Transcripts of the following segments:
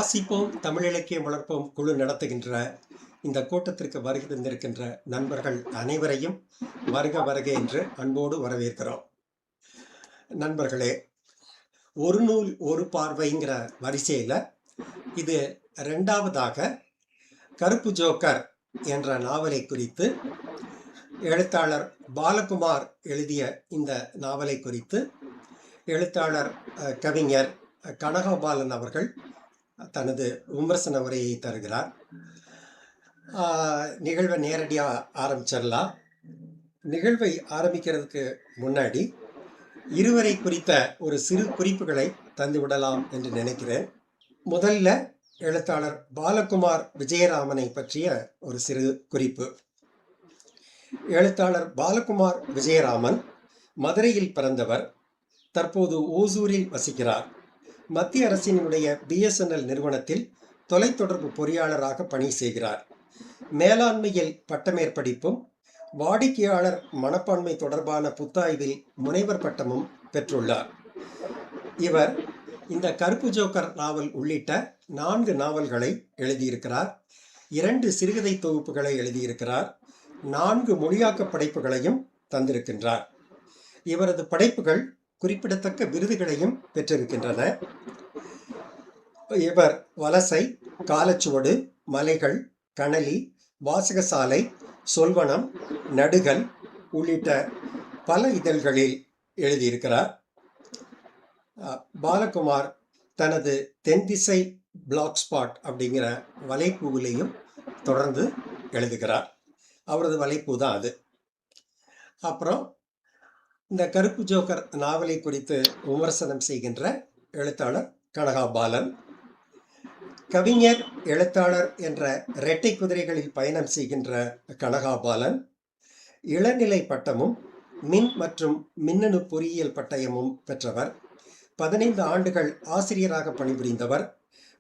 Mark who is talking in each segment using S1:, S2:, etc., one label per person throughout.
S1: வாசிப்போம் தமிழ் இலக்கியம் வளர்ப்போம் குழு நடத்துகின்ற இந்த கூட்டத்திற்கு வருகை தந்திருக்கின்ற நண்பர்கள் அனைவரையும் வருக வருக என்று அன்போடு வரவேற்கிறோம். நண்பர்களே, ஒரு நூல் ஒரு பார்வைங்கிற வரிசையில் இது ரெண்டாவதாக கருப்பு ஜோக்கர் என்ற நாவலை குறித்து எழுத்தாளர் பாலகுமார் எழுதிய இந்த நாவலை குறித்து எழுத்தாளர் கவிஞர் கனகாபாலன் அவர்கள் தனது விமர்சன உரையை தருகிறார். நிகழ்வை நேரடியாக ஆரம்பிச்சிடலாம். நிகழ்வை ஆரம்பிக்கிறதுக்கு முன்னாடி இருவரை குறித்த ஒரு சிறு குறிப்புகளை தந்துவிடலாம் என்று நினைக்கிறேன். முதல்ல எழுத்தாளர் பாலகுமார் விஜயராமனை பற்றிய ஒரு சிறு குறிப்பு. எழுத்தாளர் பாலகுமார் விஜயராமன் மதுரையில் பிறந்தவர். தற்போது ஓசூரில் வசிக்கிறார். மத்திய அரசினுடைய பிஎஸ்என்எல் நிறுவனத்தில் தொலைத்தொடர்பு பொறியாளராக பணி செய்கிறார். மேலாண்மையில் பட்டமேற்படிப்பும் வாடிக்கையாளர் மனப்பான்மை தொடர்பான புத்தாய்வில் முனைவர் பட்டமும் பெற்றுள்ளார். இவர் இந்த கருப்பு ஜோக்கர் நாவல் உள்ளிட்ட 4 நாவல்களை எழுதியிருக்கிறார். 2 சிறுகதை தொகுப்புகளை எழுதியிருக்கிறார். 4 மொழியாக்க படைப்புகளையும் தந்திருக்கின்றார். இவரது படைப்புகள் குறிப்பிடத்தக்க விருதுகளையும் பெற்றிருக்கின்றன. இவர் வலசை, காலச்சுவடு, மலைகள், கணலி, வாசகசாலை, சொல்வனம், நடுகள் உள்ளிட்ட பல இதழ்களில் எழுதியிருக்கிறார். பாலகுமார் தனது தென்திசை பிளாக் ஸ்பாட் அப்படிங்கிற வலைப்பூவிலையும் தொடர்ந்து எழுதுகிறார். அவரது வலைப்பூ தான் அது. அப்புறம் இந்த கருப்பு ஜோக்கர் நாவலை குறித்து விமர்சனம் செய்கின்ற எழுத்தாளர் கனகாபாலன். கவிஞர், எழுத்தாளர் என்ற இரட்டை குதிரைகளில் பயணம் செய்கின்ற கனகாபாலன் இளநிலை பட்டமும் மின் மற்றும் மின்னணு பொறியியல் பட்டயமும் பெற்றவர். 15 ஆண்டுகள் ஆசிரியராக பணிபுரிந்தவர்.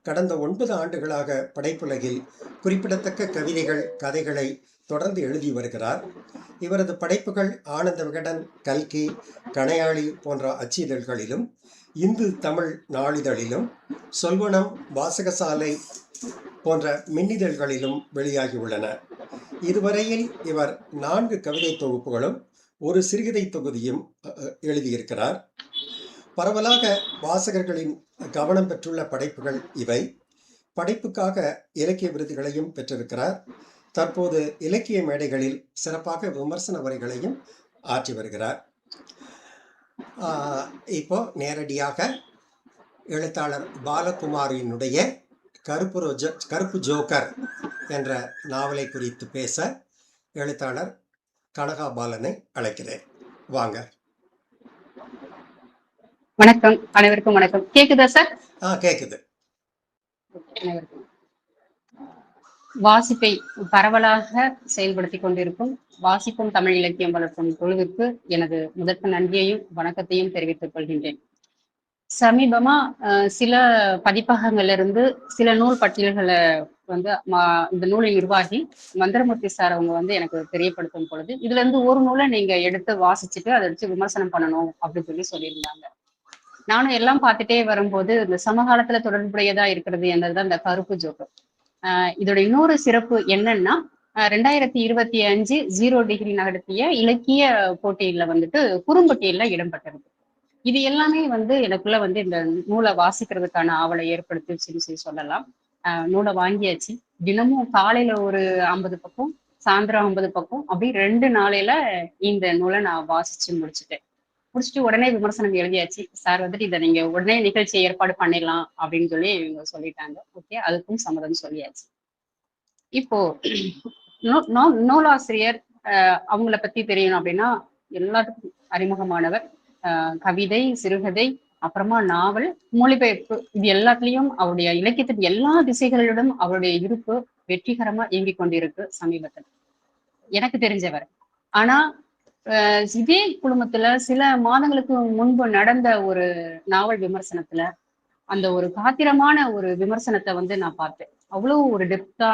S1: கடந்த 9 ஆண்டுகளாக படைப்புலகில் குறிப்பிடத்தக்க கவிதைகள், கதைகளை தொடர்ந்து எழுதி வருகிறார். இவரது படைப்புகள் ஆனந்த விகடன், கல்கி, கணையாளி போன்ற அச்சிதழ்களிலும், இந்து தமிழ் நாளிதழிலும், சொல்வனம், வாசகசாலை போன்ற மின்னிதழ்களிலும் வெளியாகியுள்ளன. இதுவரையில் இவர் 4 கவிதை தொகுப்புகளும் 1 சிறுகதை தொகுதியும் எழுதியிருக்கிறார். பரவலாக வாசகர்களின் கவனம் பெற்றுள்ள படைப்புகள் இவை. படைப்புக்காக இலக்கிய விருதுகளையும் பெற்றிருக்கிறார். தற்போது இலக்கிய மேடைகளில் சிறப்பாக விமர்சன உரைகளையும் ஆற்றி வருகிறார். நேரடியாக எழுத்தாளர் பாலகுமாரினுடைய கருப்பு ஜோக்கர் என்ற நாவலை குறித்து பேச எழுத்தாளர் கனகாபாலனை அழைக்கிறேன். வாங்க.
S2: வணக்கம், அனைவருக்கும் வணக்கம். கேக்குதா சார்?
S1: கேக்குது.
S2: வாசிப்பை பரவலாக செயல்படுத்தி கொண்டிருக்கும் வாசிப்பும் தமிழ் இலக்கியம் வளர்க்கும் குழுவிற்கு எனது முதற்க நன்றியையும் வணக்கத்தையும் தெரிவித்துக் கொள்கின்றேன். சமீபமா சில பதிப்பகங்கள்ல இருந்து சில நூல் பட்டியல்களை இந்த நூலின் நிர்வாகி மந்திரமூர்த்தி சார் அவங்க எனக்கு தெரியப்படுத்தும் பொழுது இதுல இருந்து ஒரு நூலை நீங்க எடுத்து வாசிச்சுட்டு அதை வச்சு விமர்சனம் பண்ணணும் அப்படின்னு சொல்லியிருந்தாங்க. நானும் எல்லாம் பார்த்துட்டே வரும்போது இந்த சமகாலத்துல தொடர்புடையதா இருக்கிறது என்றதுதான் இந்த கருப்பு ஜோக்கர். இதோட இன்னொரு சிறப்பு என்னன்னா 2025 0 டிகிரி நடத்திய இலக்கிய போட்டியில குறும்பட்டியல்ல இடம்பெற்றிருக்கு. இது எல்லாமே எனக்குள்ள இந்த நூலை வாசிக்கிறதுக்கான ஆவலை ஏற்படுத்திச்சுன்னு சொல்லலாம். நூலை வாங்கியாச்சு. தினமும் காலையில ஒரு 50 பக்கம், சாயந்தரம் 50 பக்கம், அப்படி 2 நாளையில இந்த நூலை நான் வாசிச்சு முடிச்சுட்டு உடனே விமர்சனம் எழுதியாச்சு. சார் இதை நீங்க உடனே நிகழ்ச்சியை ஏற்பாடு பண்ணிடலாம் அப்படின்னு சொல்லி இவங்க சொல்லிட்டாங்க. ஓகே, அதுக்கும் சம்மதம் சொல்லியாச்சு. இப்போ நூலாசிரியர் அவங்கள பத்தி தெரியணும் அப்படின்னா எல்லாத்துக்கும் அறிமுகமானவர். கவிதை, சிறுகதை, அப்புறமா நாவல், மொழிபெயர்ப்பு, இது எல்லாத்துலயும் அவருடைய இலக்கியத்தின் எல்லா திசைகளிலும் அவருடைய இருப்பு வெற்றிகரமா இயங்கிக் கொண்டிருக்கு சமீபத்தில் எனக்கு தெரிஞ்சவர். ஆனா இதே குழுமத்துல சில மாதங்களுக்கு முன்பு நடந்த ஒரு நாவல் விமர்சனத்துல அந்த ஒரு காத்திரமான ஒரு விமர்சனத்தை நான் பார்த்தேன். அவ்வளவு ஒரு டெப்தா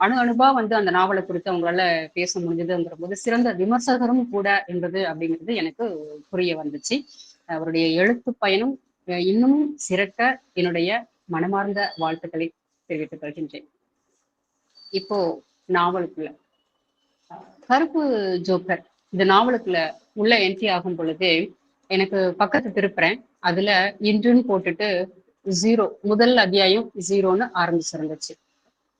S2: அணுபா அந்த நாவலை குறித்து அவங்களால பேச முடிஞ்சதுங்கிற போது சிறந்த விமர்சகரும் கூட என்பது அப்படிங்கிறது எனக்கு புரிய வந்துச்சு. அவருடைய எழுத்து பயணம் இன்னும் சிறக்க என்னுடைய மனமார்ந்த வாழ்த்துக்களை தெரிவித்துக் கொள்கின்றேன். இப்போ நாவலுக்குள்ள கருப்பு ஜோக்கர் இந்த நாவலுக்குள்ள உள்ள என்ட்ரி ஆகும் பொழுது எனக்கு பக்கத்து திருப்புறேன். அதுல இன்றுன்னு போட்டுட்டு 0 முதல் அத்தியாயம் 0ன்னு ஆரம்பிச்சிருந்துச்சு.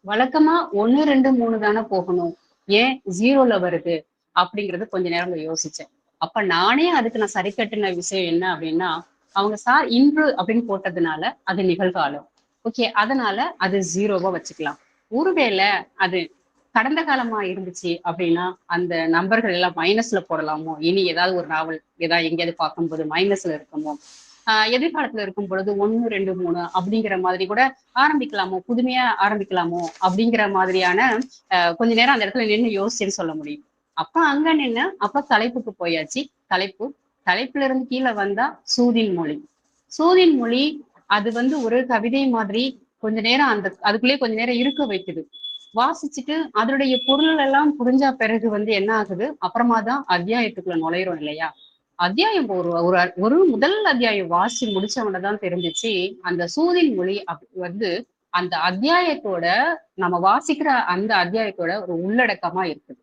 S2: வழக்கமா 1, 2, 3 தானே போகணும், ஏன் 0ல வருது அப்படிங்கறது கொஞ்ச நேரம் யோசிச்சேன். அப்ப நானே அதுக்கு நான் சரி கட்டின விஷயம் என்ன அப்படின்னா, அவங்க சார் இன்று அப்படின்னு போட்டதுனால அது நிகழ்காலம். ஓகே, அதனால அது 0வா வச்சுக்கலாம். ஒருவேளை அது கடந்த காலமா இருந்துச்சு அப்படின்னா அந்த நம்பர்கள் எல்லாம் மைனஸ்ல போடலாமோ, இனி ஏதாவது ஒரு நாவல் ஏதாவது எங்கேயாவது பார்க்கும்போது மைனஸ்ல இருக்குமோ, எதிர்காலத்துல இருக்கும் பொழுது 1, 2, 3 அப்படிங்கிற மாதிரி கூட ஆரம்பிக்கலாமோ, புதுமையா ஆரம்பிக்கலாமோ அப்படிங்கிற மாதிரியான கொஞ்ச நேரம் அந்த இடத்துல நின்று யோசிச்சுன்னு சொல்ல முடியும். அப்ப அங்க நின்று அப்ப தலைப்புக்கு போயாச்சு. தலைப்புல இருந்து கீழே வந்தா சூதின் மொழி. சூதின் மொழி அது ஒரு கவிதை மாதிரி கொஞ்ச நேரம் அதுக்குள்ளேயே கொஞ்ச நேரம் இருக்க வைக்குது. வாசிச்சுட்டு அதனுடைய பொருள் எல்லாம் புரிஞ்ச பிறகு என்ன ஆகுது, அப்புறமா தான் அத்தியாயத்துக்குள்ள நுழையிறோம் இல்லையா? அத்தியாயம் ஒரு ஒரு ஒரு முதல் அத்தியாயம் வாசி முடிச்சவன தான் தெரிஞ்சிச்சு அந்த சூதின் மொழி அந்த அத்தியாயத்தோட நம்ம வாசிக்கிற அந்த அத்தியாயத்தோட ஒரு உள்ளடக்கமா இருக்குது.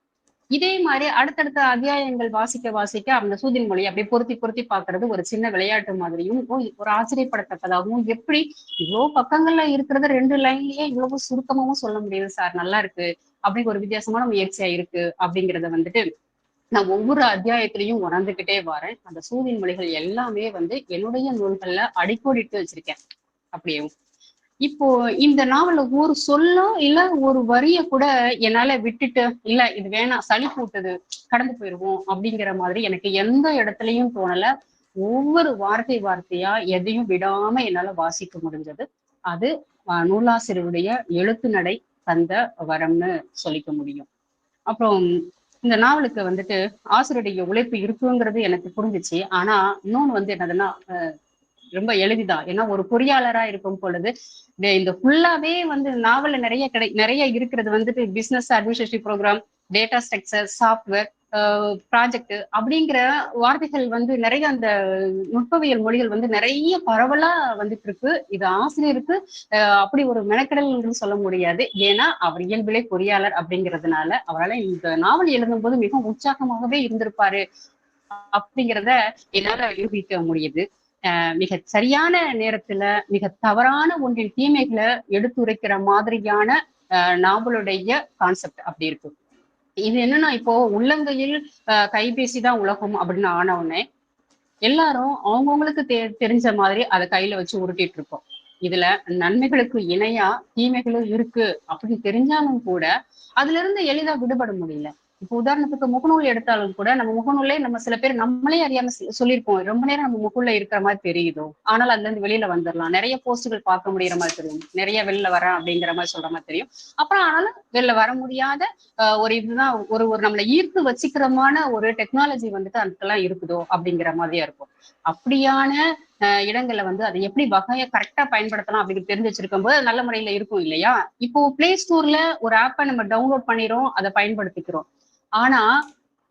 S2: இதே மாதிரி அடுத்தடுத்த அத்தியாயங்கள் வாசிக்க வாசிக்க அந்த சூதின் மொழி அப்படியே பொருத்தி பொருத்தி பாக்குறது ஒரு சின்ன விளையாட்டு மாதிரியும் ஒரு ஆச்சரியப்படத்தக்கதாகவும், எப்படி இவ்வளவு பக்கங்கள்ல இருக்கிறத 2 லைன்லயே இவ்வளவு சுருக்கமாவும் சொல்ல முடியுது சார், நல்லா இருக்கு அப்படின்னு ஒரு வித்தியாசமான முயற்சியா இருக்கு அப்படிங்கறத நான் ஒவ்வொரு அத்தியாயத்திலையும் உணர்ந்துகிட்டே வரேன். அந்த சூதின் மொழிகள் எல்லாமே என்னுடைய நூல்கள்ல அடிக்கோடிட்டு வச்சிருக்கேன் அப்படியே. இப்போ இந்த நாவல்ல ஒரு சொல்லோ இல்ல ஒரு வரிய கூட என்னால விட்டுட்டு இல்ல இது வேணாம், சளி கூட்டுது, கடந்து போயிருவோம் அப்படிங்கிற மாதிரி எனக்கு எந்த இடத்துலயும் தோணல. ஒவ்வொரு வார்த்தையா எதையும் விடாம என்னால வாசிக்க முடிஞ்சது. அது நூலாசிரியருடைய எழுத்து நடை தந்த வரம்னு சொல்லிக்க முடியும். அப்புறம் இந்த நாவலுக்கு ஆசிரியருடைய உழைப்பு இருக்குங்கிறது எனக்கு புரிஞ்சிச்சு. ஆனா இன்னொன்னு என்னதுன்னா ரொம்ப எளிதுதான். ஏன்னா ஒரு பொறியாளரா இருக்கும் பொழுது இந்த ஃபுல்லாவே நாவல்ல நிறைய இருக்கிறது business administrative programme, data structure, software, project அப்படிங்கிற வார்த்தைகள் நிறைய அந்த நுட்பவியல் மொழிகள் நிறைய பரவலா வந்துட்டு இருக்கு. இது ஆசிரியருக்கு அப்படி ஒரு மெனக்கெடல் சொல்ல முடியாது. ஏன்னா அவர் இயல்பிலே பொறியாளர் அப்படிங்கிறதுனால அவரால் இந்த நாவல் எழுதும் போது மிகவும் உற்சாகமாகவே இருந்திருப்பாரு அப்படிங்கிறத என்னால யூகிக்க முடியுது. மிக சரியான நேரத்துல மிக தவறான ஒன்றின் தீமைகளை எடுத்துரைக்கிற மாதிரியான நாவலுடைய கான்செப்ட் அப்படி இருக்கு. இது என்னன்னா இப்போ உள்ளங்கையில் கைபேசிதான் உலகம் அப்படின்னு ஆனவுடனே எல்லாரும் அவங்கவுங்களுக்கு தெரிஞ்ச மாதிரி அதை கையில வச்சு உருட்டிட்டு இருக்கோம். இதுல நன்மைகளுக்கு இணையா தீமைகளும் இருக்கு அப்படின்னு தெரிஞ்சாலும் கூட அதுல இருந்து எளிதா விடுபட முடியல. இப்போ உதாரணத்துக்கு முகநூல் எடுத்தாலும் கூட நம்ம முகநூல்லே நம்ம சில பேர் நம்மளே அறியாம சொல்லியிருப்போம், ரொம்ப நேரம் நம்ம முகநூல்ல இருக்கிற மாதிரி தெரியுதோ, ஆனால் அதுல இருந்து வெளியில வந்துடலாம், நிறைய போஸ்டுகள் பார்க்க முடியற மாதிரி தெரியும், நிறைய வெளில வரேன் அப்படிங்கிற மாதிரி சொல்ற மாதிரி தெரியும். அப்புறம் ஆனாலும் வெளில வர முடியாத ஒரு இதுதான் ஒரு நம்மளை ஈர்த்து வச்சுக்கிறமான ஒரு டெக்னாலஜி அதுக்கெல்லாம் இருக்குதோ அப்படிங்கிற மாதிரியா இருக்கும். அப்படியான இடங்கள்ல அதை எப்படி வகையை கரெக்டா பயன்படுத்தலாம் அப்படின்னு தெரிஞ்சு வச்சிருக்கும் போது நல்ல முறையில இருக்கும் இல்லையா? இப்போ பிளே ஸ்டோர்ல ஒரு ஆப்பை நம்ம டவுன்லோட் பண்ணிடுறோம், அதை பயன்படுத்திக்கிறோம். ஆனா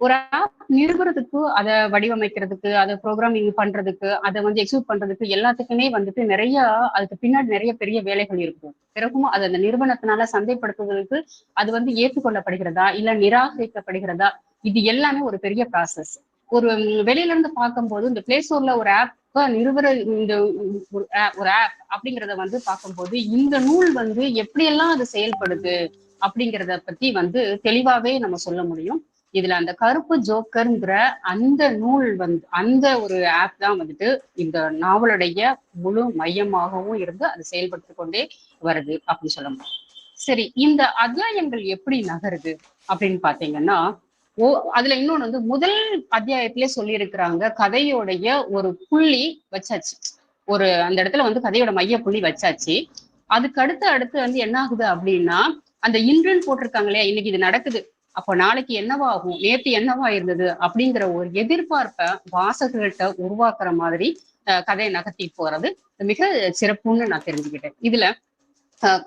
S2: ஒரு ஆப் நிறுவுறதுக்கு, அதை வடிவமைக்கிறதுக்கு, அதை ப்ரோக்ராமிங் பண்றதுக்கு, அதை எக்ஸிக்யூட் பண்றதுக்கு எல்லாத்துக்குமே நிறைய அதுக்கு பின்னாடி நிறைய பெரிய வேலைகள் இருக்கும். பிறகும் அது அந்த நிறுவனத்தினால சந்தைப்படுத்துவதற்கு அது ஏற்றுக்கொள்ளப்படுகிறதா இல்ல நிராகரிக்கப்படுகிறதா, இது எல்லாமே ஒரு பெரிய ப்ராசஸ். ஒரு வெளியில இருந்து பார்க்கும்போது இந்த பிளே ஸ்டோர்ல ஒரு ஆப் நிறுவன இந்த ஒரு ஆப் அப்படிங்கிறத பார்க்கும்போது இந்த நூல் எப்படியெல்லாம் அது செயல்படுது அப்படிங்கிறத பத்தி தெளிவாவே நம்ம சொல்ல முடியும். இதுல அந்த கருப்பு ஜோக்கர்ங்கிற அந்த நூல் அந்த ஒரு ஆப் தான் இந்த நாவலுடைய முழு மையமாகவும் இருந்து அது செயல்பட்டு கொண்டே வருது அப்படின்னு சொல்ல முடியும். சரி, இந்த அத்தியாயங்கள் எப்படி நகருது அப்படின்னு பாத்தீங்கன்னா, அதுல இன்னொன்னு முதல் அத்தியாயத்திலே சொல்லி இருக்கிறாங்க, கதையோடைய ஒரு புள்ளி வச்சாச்சு. ஒரு அந்த இடத்துல கதையோட மைய புள்ளி வச்சாச்சு. அதுக்கு அடுத்து என்ன ஆகுது அப்படின்னா, அந்த இன்றுன்னு போட்டிருக்காங்க இல்லையா, இன்னைக்கு இது நடக்குது, அப்போ நாளைக்கு என்னவா ஆகும், நேற்று என்னவா இருந்தது அப்படிங்கிற ஒரு எதிர்பார்ப்பை வாசகர்கள்ட்ட உருவாக்குற மாதிரி கதையை நகர்த்தி போறது மிக சிறப்புன்னு நான் தெரிஞ்சுக்கிட்டேன். இதுல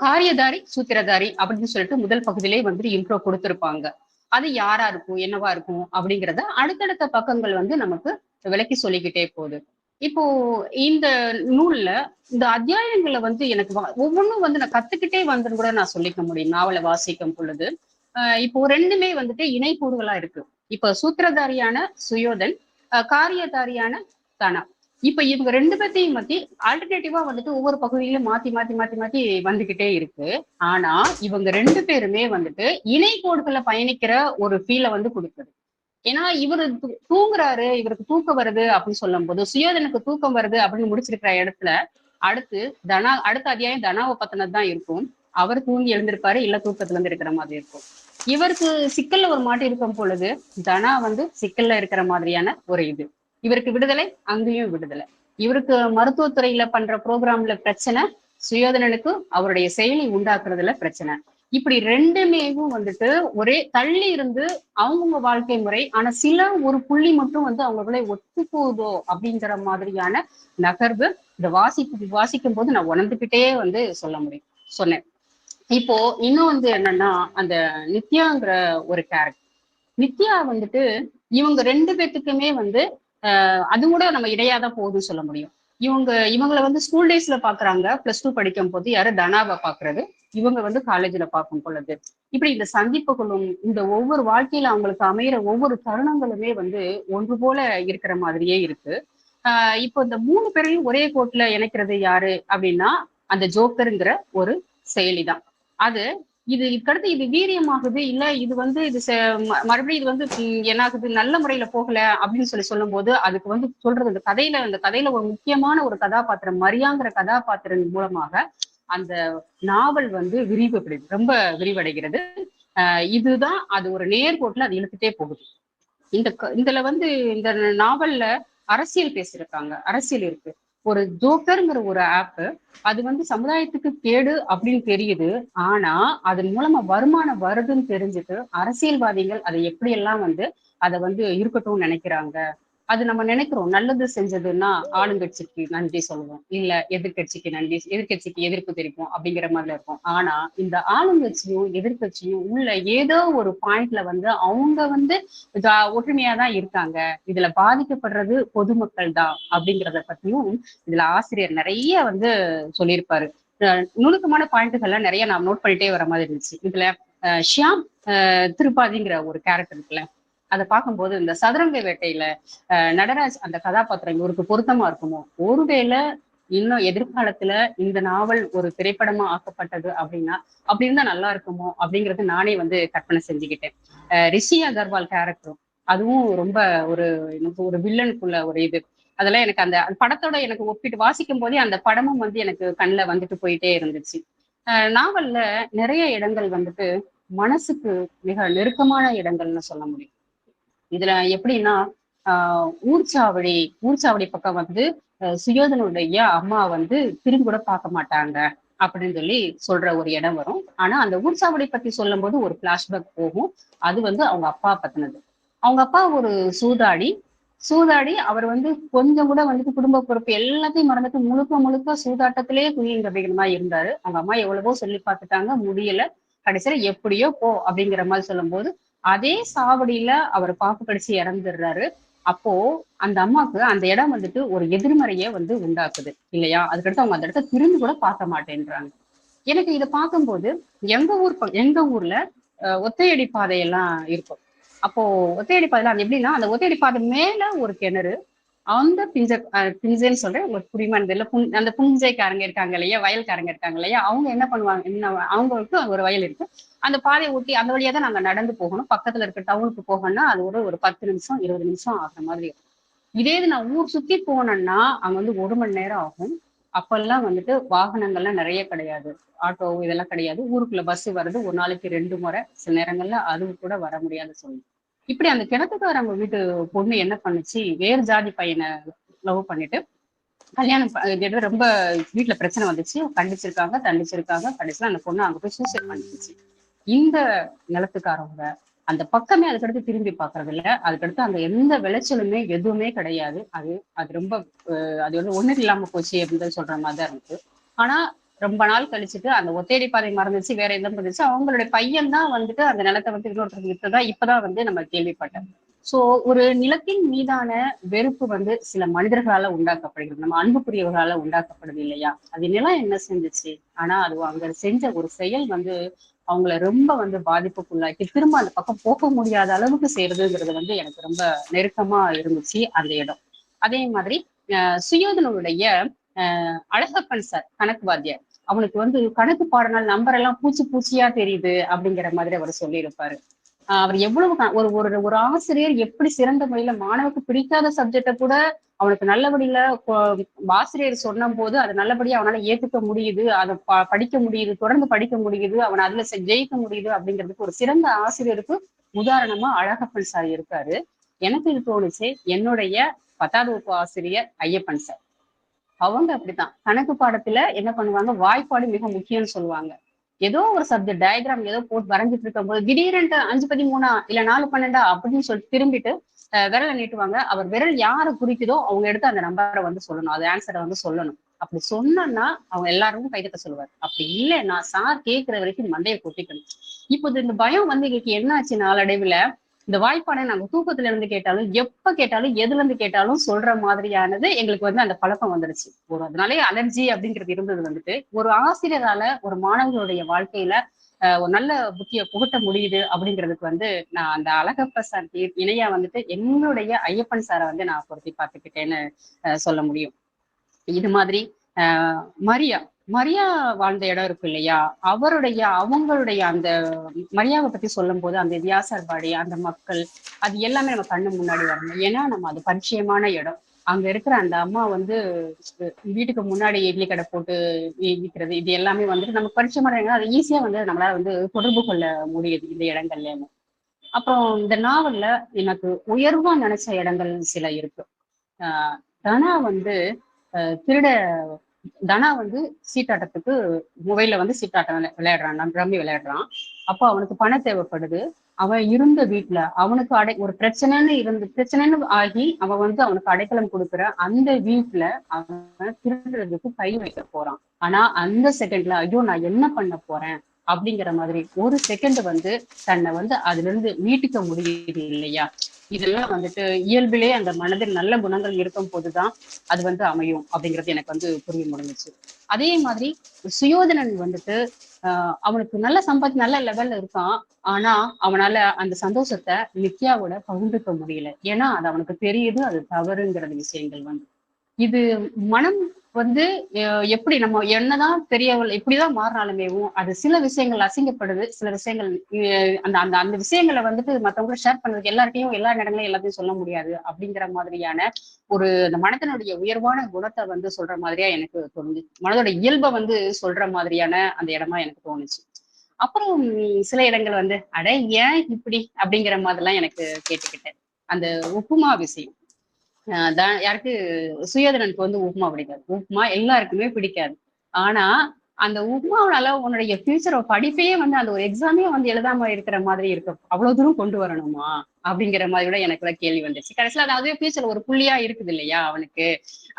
S2: காரியதாரி சூத்திரதாரி அப்படின்னு சொல்லிட்டு முதல் பகுதியிலே இன்ட்ரோ கொடுத்திருப்பாங்க. அது யாரா இருக்கும், என்னவா இருக்கும் அப்படிங்கிறத அடுத்தடுத்த பக்கங்கள் நமக்கு விளக்கி சொல்லிக்கிட்டே போகுது. இப்போ இந்த நூல்ல இந்த அத்தியாயங்களை வந்து எனக்கு ஒவ்வொன்றும் வந்து நான் கத்துக்கிட்டே வந்துன்னு கூட நான் சொல்லிக்க முடியும் நாவலை வாசிக்கும் பொழுது. இப்போ ரெண்டுமே வந்துட்டு இணைக்கூறுகளா இருக்கு. இப்ப சூத்திரதாரியான சுயோதன், காரியதாரியான தனா. இப்ப இவங்க ரெண்டு பேர்த்தையும் பத்தி ஆல்டர்னேட்டிவா வந்துட்டு ஒவ்வொரு பகுதியிலும் மாத்தி மாத்தி மாத்தி மாத்தி வந்துகிட்டே இருக்கு. ஆனா இவங்க ரெண்டு பேருமே வந்துட்டு இணைக்கோடுகளை பயணிக்கிற ஒரு ஃபீலை வந்து கொடுக்குது. ஏன்னா இவரு தூங்குறாரு, இவருக்கு தூக்கம் வருது அப்படின்னு சொல்லும் போது, சுயோதனுக்கு தூக்கம் வருது அப்படின்னு முடிச்சிருக்கிற இடத்துல, அடுத்து அடுத்த அத்தியாயம் தனாவை பத்தினது தான் இருக்கும். அவர் தூங்கி எழுந்திருப்பாரு, இல்ல தூக்கத்துல இருந்து இருக்கிற மாதிரி இருக்கும். இவருக்கு சிக்கல்ல ஒரு மாட்டி இருக்கும் பொழுது, தனா வந்து சிக்கல்ல இருக்கிற மாதிரியான ஒரு இது. இவருக்கு விடுதலை, அங்கேயும் விடுதலை. இவருக்கு மருத்துவத்துறையில பண்ற ப்ரோக்ராம்ல பிரச்சனை, சுயோதனனுக்கு அவருடைய செயலி உண்டாக்குறதுல பிரச்சனை. இப்படி ரெண்டுமேவும் வந்துட்டு ஒரே தள்ளி இருந்து அவங்கவுங்க வாழ்க்கை முறை, ஆனா சில ஒரு புள்ளி மட்டும் வந்து அவங்களுக்குள்ள ஒத்து போகுதோ அப்படிங்கிற மாதிரியான நகர்வு இந்த வாசிக்கும் போது நான் உணர்ந்துகிட்டே வந்து சொன்னேன். இப்போ இன்னும் வந்து என்னன்னா அந்த நித்யாங்கிற ஒரு கேரக்டர். நித்யா வந்துட்டு இவங்க ரெண்டு பேத்துக்குமே வந்து அது கூட நம்ம இடையாதான் போகுதுன்னு சொல்ல முடியும். இவங்களை வந்து ஸ்கூல் டேஸ்ல பாக்குறாங்க, +2 படிக்கும் போது யாரு தனாவை பாக்குறது, இவங்க வந்து காலேஜ்ல பார்க்கும் பொழுது. இப்படி இந்த சந்திப்புகளும் இந்த ஒவ்வொரு வாழ்க்கையில அவங்களுக்கு அமையிற ஒவ்வொரு தருணங்களுமே வந்து ஒன்று போல இருக்கிற மாதிரியே இருக்கு. இப்போ இந்த 3 பேரையும் ஒரே கோட்ல இணைக்கிறது யாரு அப்படின்னா அந்த ஜோக்கருங்கிற ஒரு செயலிதான். அது இதுக்கடுத்து இது வீரியமாகுது, இல்ல இது வந்து மறுபடியும் இது வந்து என்னாகுது நல்ல முறையில போகல அப்படின்னு சொல்லும் போது அதுக்கு வந்து சொல்றது இந்த கதையில ஒரு முக்கியமான ஒரு கதாபாத்திரம் மரியாங்கிற கதாபாத்திரம் மூலமாக அந்த நாவல் வந்து ரொம்ப விரிவடைகிறது. இதுதான் அது ஒரு நேர்கோட்டுல அது இழுத்துட்டே போகுது. இதுல வந்து இந்த நாவல்ல அரசியல் பேசியிருக்காங்க, அரசியல் இருக்கு. ஒரு ஜோக்கர்ங்கிற ஒரு ஆப், அது வந்து சமுதாயத்துக்கு கேடு அப்படின்னு தெரியுது. ஆனா அதன் மூலமா வருமானம் வருதுன்னு தெரிஞ்சுட்டு அரசியல்வாதிகள் அதை எப்படியெல்லாம் வந்து அதை வந்து இருக்கட்டும்னு நினைக்கிறாங்க. அது நம்ம நினைக்கிறோம் நல்லது செஞ்சதுன்னா ஆளுங்கட்சிக்கு நன்றி சொல்லுவோம், இல்ல எதிர்கட்சிக்கு எதிர்ப்பு தெரிவிப்போம் அப்படிங்கிற மாதிரி இருக்கும். ஆனா இந்த ஆளுங்கட்சியும் எதிர்கட்சியும் உள்ள ஏதோ ஒரு பாயிண்ட்ல வந்து அவங்க வந்து ஒற்றுமையாதான் இருக்காங்க, இதுல பாதிக்கப்படுறது பொதுமக்கள் தான் அப்படிங்கிறத பத்தியும் இதுல ஆசிரியர் நிறைய வந்து சொல்லியிருப்பாரு. நுணுக்கமான பாயிண்ட்டுகள்லாம் நிறைய நான் நோட் பண்ணிட்டே வர மாதிரி இருந்துச்சு. இதுல ஷியாம் திருப்பாதிங்கிற ஒரு கேரக்டர் இருக்குல்ல, அதை பார்க்கும்போது இந்த சதுரங்க வேட்டையில நடராஜ் அந்த கதாபாத்திரம் இவருக்கு பொருத்தமா இருக்குமோ, ஒருவேளை இன்னும் எதிர்காலத்துல இந்த நாவல் ஒரு திரைப்படமா ஆக்கப்பட்டது அப்படின்னா அப்படி இருந்தா நல்லா இருக்குமோ அப்படிங்கறது நானே வந்து கற்பனை செஞ்சுக்கிட்டேன். ரிஷி அகர்வால் கேரக்டரும் அதுவும் ரொம்ப ஒரு எனக்கு ஒரு வில்லனுக்குள்ள ஒரு இது, அதெல்லாம் எனக்கு அந்த படத்தோட எனக்கு ஒப்பிட்டு வாசிக்கும் போதே அந்த படமும் வந்து எனக்கு கண்ணுல வந்துட்டு போயிட்டே இருந்துச்சு. நாவல்ல நிறைய இடங்கள் வந்துட்டு மனசுக்கு மிக நெருக்கமான இடங்கள்னு சொல்ல முடியும். இதுல எப்படின்னா ஊர்ச்சாவடி பக்கம் வந்து சுயோதனுடைய அம்மா வந்து திரும்பி கூட பார்க்க மாட்டாங்க அப்படின்னு சொல்ற ஒரு இடம் வரும். ஆனா அந்த ஊர்ச்சாவடி பத்தி சொல்லும் போது ஒரு பிளாஷ்பேக் போகும். அது வந்து அவங்க அப்பா பத்தினது. அவங்க அப்பா ஒரு சூதாடி சூதாடி அவர் வந்து கொஞ்சம் கூட வந்துட்டு குடும்ப பொறுப்பு எல்லாத்தையும் மறந்துட்டு முழுக்க முழுக்க சூதாட்டத்திலேயே அப்படிங்கிற மாதிரி இருந்தாரு. அவங்க அம்மா எவ்வளவோ சொல்லி பார்த்துட்டாங்க, முடியல. கடைசியில எப்படியோ போ அப்படிங்கிற மாதிரி சொல்லும் போது அதே சாவடியில அவர் பாப்பு கடிச்சு இறந்துடுறாரு. அப்போ அந்த அம்மாவுக்கு அந்த இடம் வந்துட்டு ஒரு எதிர்மறைய வந்து உண்டாக்குது இல்லையா? அதுக்கடுத்து அவங்க அந்த இடத்த திரும்பி கூட பார்க்க மாட்டேன்றாங்க. எனக்கு இதை பார்க்கும்போது எங்க ஊர்ல ஒத்தையடி பாதையெல்லாம் இருக்கும். அப்போ ஒத்தையடி பாதையில அது எப்படின்னா அந்த ஒத்தையடி பாதை மேல ஒரு கிணறு, அந்த பிஞ்சைன்னு சொல்றேன் உங்களுக்கு புரியுமா தெரியல, அந்த புஞ்சைக்காரங்க இருக்காங்க இல்லையா, வயல்காரங்க இருக்காங்க இல்லையா, அவங்க என்ன பண்ணுவாங்க, அவங்களுக்கு ஒரு வயல் இருக்கு. அந்த பாதையை ஒட்டி அந்த வழியா தான் நாங்க நடந்து போகணும். பக்கத்துல இருக்க டவுனுக்கு போகணும்னா அது ஒரு 10 நிமிஷம் 20 நிமிஷம் ஆகுற மாதிரி இருக்கும். இதே இது நான் ஊர் சுத்தி போனேன்னா அங்க வந்து 1 மணி நேரம் ஆகும். அப்பெல்லாம் வந்துட்டு வாகனங்கள்லாம் நிறைய கிடையாது, ஆட்டோ இதெல்லாம் கிடையாது. ஊருக்குள்ள பஸ் வருது ஒரு நாளைக்கு 2 முறை, சில நேரங்கள்ல அது கூட வர முடியாது சொல்லு. இப்படி அந்த கிணத்துக்காரங்க வீட்டு பொண்ணு என்ன பண்ணுச்சு, வேறு ஜாதி பையனை லவ் பண்ணிட்டு கல்யாணம் ரொம்ப வீட்டுல பிரச்சனை வந்துச்சு, தண்டிச்சிருக்காங்க. கடைசியில அந்த பொண்ணு அங்க போய் சூசைட் பண்ணிச்சு. இந்த நிலத்துக்காரவங்க அந்த பக்கமே அதுக்கடுத்து திரும்பி பாக்குறது இல்ல. அதுக்கடுத்து அங்க எந்த விளைச்சலுமே எதுவுமே கிடையாது. அது ரொம்ப அது வந்து ஒண்ணு இல்லாம போச்சு அப்படின்னு சொல்ற மாதிரிதான் இருந்துச்சு. ஆனா ரொம்ப நாள் கழிச்சுட்டு அந்த ஒத்தையடி பாதை மறந்துச்சு, வேற எதுவும் இருந்துச்சு, அவங்களுடைய பையன் தான் வந்துட்டு அந்த நிலத்தை வந்து இன்னொருத்தருக்கு வித்ததா இப்பதான் வந்து நம்ம கேள்விப்பட்டோம். சோ ஒரு நிலத்தின் மீதான வெறுப்பு வந்து சில மனிதர்களால உண்டாக்கப்படுகிறது. நம்ம அன்புக்குரியவர்களால உண்டாக்கப்படுது இல்லையா? அது நிலம் என்ன செஞ்சுச்சு? ஆனா அது அங்க செஞ்ச ஒரு செயல் வந்து அவங்கள ரொம்ப வந்து பாதிப்புக்குள்ளாக்கி திரும்ப அந்த பக்கம் போக முடியாத அளவுக்கு செய்யறதுங்கிறது வந்து எனக்கு ரொம்ப நெருக்கமா இருந்துச்சு அந்த இடம். அதே மாதிரி சுயோதனுடைய அழகப்பன் சார் கணக்கு வாத்தியார், அவனுக்கு வந்து கணக்கு பாடனால் நம்பர் எல்லாம் பூச்சி பூச்சியா தெரியுது அப்படிங்கிற மாதிரி அவர் சொல்லியிருப்பாரு. அவர் எவ்வளவு ஒரு ஒரு ஒரு ஆசிரியர் எப்படி சிறந்த முறையில மாணவருக்கு பிடிக்காத சப்ஜெக்ட கூட அவனுக்கு நல்லபடியில ஆசிரியர் சொன்ன போது அதை நல்லபடியா அவனால ஏத்துக்க முடியுது, அதை படிக்க முடியுது, தொடர்ந்து படிக்க முடியுது, அவன் அதுல ஜெயிக்க முடியுது அப்படிங்கிறதுக்கு ஒரு சிறந்த ஆசிரியருக்கு உதாரணமா அழகப்பன் சார் இருக்காரு. எனக்கு இது தோணுச்சு, என்னுடைய 10வது வகுப்பு ஆசிரியர் ஐயப்பன் சார். அவங்க அப்படித்தான் கணக்கு பாடத்துல என்ன பண்ணுவாங்க, வாய்ப்பாடு மிக முக்கியம்னு சொல்லுவாங்க. ஏதோ ஒரு சப்ஜெக்ட் டயக்ராம் ஏதோ போட்டு வரைஞ்சிட்டு இருக்கும் போது திடீரென்று 5-13 இல்ல 4-12 அப்படின்னு சொல்லிட்டு திரும்பிட்டு விரலை நீட்டுவாங்க. அவர் விரல் யாரை குறிக்குதோ அவங்க எடுத்து அந்த நம்பரை வந்து சொல்லணும், அது ஆன்சரை வந்து சொல்லணும். அப்படி சொன்னா அவங்க எல்லாருக்கும் கைதட்ட சொல்லுவார். அப்படி இல்லைன்னா சார் கேட்கிற வரைக்கும் மண்டையை கொட்டிக்கணும். இப்போ இந்த பயம் வந்து எங்களுக்கு என்ன ஆச்சு நாளடைவுல, இந்த வாய்ப்பாடை நாங்க தூக்கத்துல இருந்து கேட்டாலும் எப்ப கேட்டாலும் எதுல இருந்து கேட்டாலும் சொல்ற மாதிரியானது எங்களுக்கு வந்து அந்த பழக்கம் வந்துருச்சு. ஒரு அதனாலே அலர்ஜி அப்படிங்கிறது இருந்தது வந்துட்டு ஒரு ஆசிரியரால ஒரு மாணவர்களுடைய வாழ்க்கையில ஒரு நல்ல புத்திய புகட்ட முடியுது அப்படிங்கிறதுக்கு வந்து நான் அந்த அழகப்ப சார் இணையா வந்துட்டு என்னுடைய ஐயப்பன் சாரை வந்து நான் பொருத்தி பார்த்துக்கிட்டேன்னு சொல்ல முடியும். இது மாதிரி மரியா மரியா வாழ்ந்த இடம் இருக்கு இல்லையா, அவங்களுடைய அந்த மரியாவை பத்தி சொல்லும் போது அந்த வியாசர்பாடி அந்த மக்கள் அது எல்லாமே நம்ம கண்ணு முன்னாடி வரணும். ஏன்னா நம்ம அது பரிச்சயமான இடம். அங்க இருக்கிற அந்த அம்மா வந்து வீட்டுக்கு முன்னாடி இட்லி கடை போட்டு விற்கிறது இது எல்லாமே வந்துட்டு நமக்கு பரிச்சயமான இடம். அது ஈஸியா வந்து நம்மளால வந்து தொடர்பு கொள்ள முடியுது இந்த இடங்கள்ல. அப்புறம் இந்த நாவல்ல எனக்கு உயர்வா நினைச்ச இடங்கள் சில இருக்கு. தனா வந்து திருட தனா வந்து சீட்டாட்டத்துக்கு மொபைல்ல வந்து சீட்டாட்டம் விளையாடுறான், ரம்மி விளையாடுறான். அப்போ அவனுக்கு பணம் தேவைப்படுது. அவன் இருந்த வீட்டுல அவனுக்கு ஒரு பிரச்சனைன்னு ஆகி அவன் வந்து அவனுக்கு அடைக்கலம் கொடுக்குற அந்த வீட்டுல அவன் திருடுறதுக்கு கை வைக்க போறான். ஆனா அந்த செகண்ட்ல ஐயோ நான் என்ன பண்ண போறேன் அப்படிங்கிற மாதிரி ஒரு செகண்ட் வந்து தன்னை வந்து அதுல இருந்து மீட்டுக்க முடியுது இல்லையா. இதெல்லாம் வந்துட்டு இயல்பிலே அந்த மனதில் நல்ல குணங்கள் இருக்கும் போதுதான் அது வந்து அமையும் அப்படிங்கிறது எனக்கு வந்து புரிய முடிஞ்சிச்சு. அதே மாதிரி சுயோதனன் வந்துட்டு அவனுக்கு நல்ல சம்பாத்தி நல்ல லெவல்ல இருக்கான். ஆனா அவனால அந்த சந்தோஷத்தை நித்யாவோட பகிர்ந்துக்க முடியல. ஏன்னா அது அவனுக்கு தெரியுது அது தவறுங்கிறது விஷயங்கள் வந்து இது மனம் வந்து எப்படி நம்ம என்னதான் பெரியவள் இப்படிதான் மாறினாலுமேவும் அது சில விஷயங்கள் அசிங்கப்படுது, சில விஷயங்கள் அந்த அந்த அந்த விஷயங்களை வந்துட்டு மத்தவங்க ஷேர் பண்றதுக்கு எல்லார்ட்டையும் எல்லா இடங்களையும் எல்லாத்தையும் சொல்ல முடியாது அப்படிங்கிற மாதிரியான ஒரு அந்த மனத்தினுடைய உயர்வான குணத்தை வந்து சொல்ற மாதிரியா எனக்கு தோணுச்சு. மனதோட இயல்பை வந்து சொல்ற மாதிரியான அந்த இடமா எனக்கு தோணுச்சு. அப்புறம் சில இடங்கள் வந்து அட ஏன் இப்படி அப்படிங்கிற மாதிரிலாம் எனக்கு கேட்டுக்கிட்டேன். அந்த உப்புமா விஷயம். யாருக்கு சுயோதனனுக்கு வந்து உப்புமா பிடிக்காது. உப்புமா எல்லாருக்குமே பிடிக்காது. ஆனா அந்த உப்புமாவனால உன்னுடைய ஃபியூச்சர் படிப்பையே வந்து அந்த ஒரு எக்ஸாமே வந்து எழுதாம இருக்கிற மாதிரி இருக்கு. அவ்வளவு தூரம் கொண்டு வரணுமா அப்படிங்கிற மாதிரி கூட எனக்கு கேள்வி வந்துச்சு. கடைசியில அதாவது ஃபியூச்சர்ல ஒரு புள்ளியா இருக்குது இல்லையா அவனுக்கு.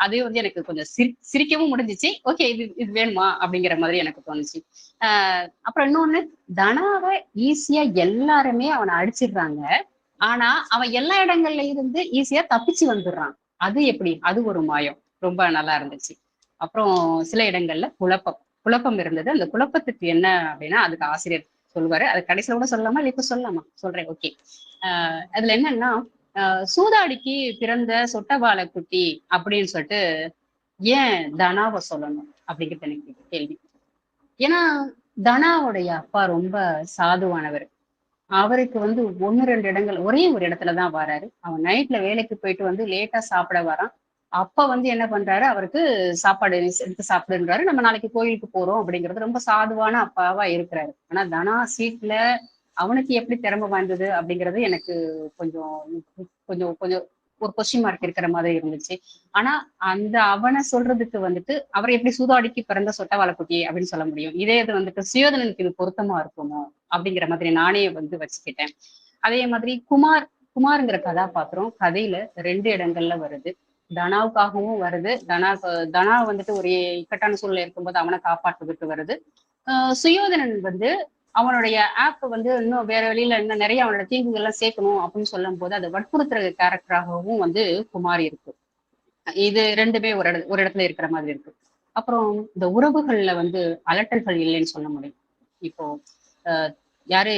S2: அது வந்து எனக்கு கொஞ்சம் சிரிக்கவும் முடிஞ்சிச்சு. ஓகே இது இது வேணுமா அப்படிங்கிற மாதிரி எனக்கு தோணுச்சு. அப்புறம் இன்னொன்னு, தனாவை ஈஸியா எல்லாருமே அவனை அடிச்சிடுறாங்க. ஆனா அவன் எல்லா இடங்கள்ல இருந்து ஈஸியா தப்பிச்சு வந்துடுறான். அது எப்படி? அது ஒரு மாயம். ரொம்ப நல்லா இருந்துச்சு. அப்புறம் சில இடங்கள்ல குழப்பம் இருந்தது. அந்த குழப்பத்துக்கு என்ன அப்படின்னா அதுக்கு ஆசிரியர் சொல்லுவாரு. அது கடைசியில கூட சொல்லலாமா இல்ல இப்ப சொல்லலாமா சொல்றேன். ஓகே. அதுல என்னன்னா சூதாடிக்கு பிறந்த சொட்டபால குட்டி அப்படின்னு சொல்லிட்டு ஏன் தனாவை சொல்லணும் அப்படிங்கிறது எனக்கு கேள்வி. ஏன்னா தனாவுடைய அப்பா ரொம்ப சாதுவானவர். அவருக்கு வந்து 1-2 இடங்கள் ஒரே ஒரு இடத்துலதான் வராரு. அவன் நைட்ல வேலைக்கு போயிட்டு வந்து லேட்டா சாப்பிட வரான். அப்ப வந்து என்ன பண்றாரு, அவருக்கு சாப்பாடு எடுத்து சாப்பிடுன்றாரு. நம்ம நாளைக்கு கோயிலுக்கு போறோம் அப்படிங்கிறது ரொம்ப சாதுவான அப்பாவா இருக்கிறாரு. ஆனா தனா சீட்ல அவனுக்கு எப்படி திறமை வாய்ந்தது அப்படிங்கிறது எனக்கு கொஞ்சம் கொஞ்சம் கொஞ்சம் ஒரு கொஸ்டின் மார்க் இருக்கிற மாதிரி இருந்துச்சு. ஆனா அந்த அவனை சொல்றதுக்கு வந்துட்டு அவர் எப்படி சூதாடிக்கு பிறந்த சொட்டவாளக்குட்டி அப்படின்னு சொல்ல முடியும். இதே இது வந்துட்டு சுயோதனனுக்கு இது பொருத்தமா இருக்குமோ அப்படிங்கிற மாதிரி நானே வந்து வச்சுக்கிட்டேன். அதே மாதிரி குமார்ங்கிற கதாபாத்திரம் கதையில 2 இடங்கள்ல வருது. தனாவுக்காகவும் வருது. தனா வந்துட்டு ஒரு இக்கட்டான சூழ்நிலை இருக்கும்போது அவனை காப்பாற்றுறதுக்கு வருது. சுயோதனன் வந்து அவனுடைய ஆப் வந்து இன்னும் வேற வழியில இன்னும் நிறைய அவனோட தீங்குகள் எல்லாம் சேர்க்கணும் அப்படின்னு சொல்லும் போது அதை வற்புறுத்துற கேரக்டராகவும் வந்து குமாரி இருக்கு. இது ரெண்டுமே ஒரு இடத்துல இருக்கிற மாதிரி இருக்கு. அப்புறம் இந்த உறவுகள்ல வந்து அலட்டல்கள் இல்லைன்னு சொல்ல முடியும். இப்போ அஹ் யாரு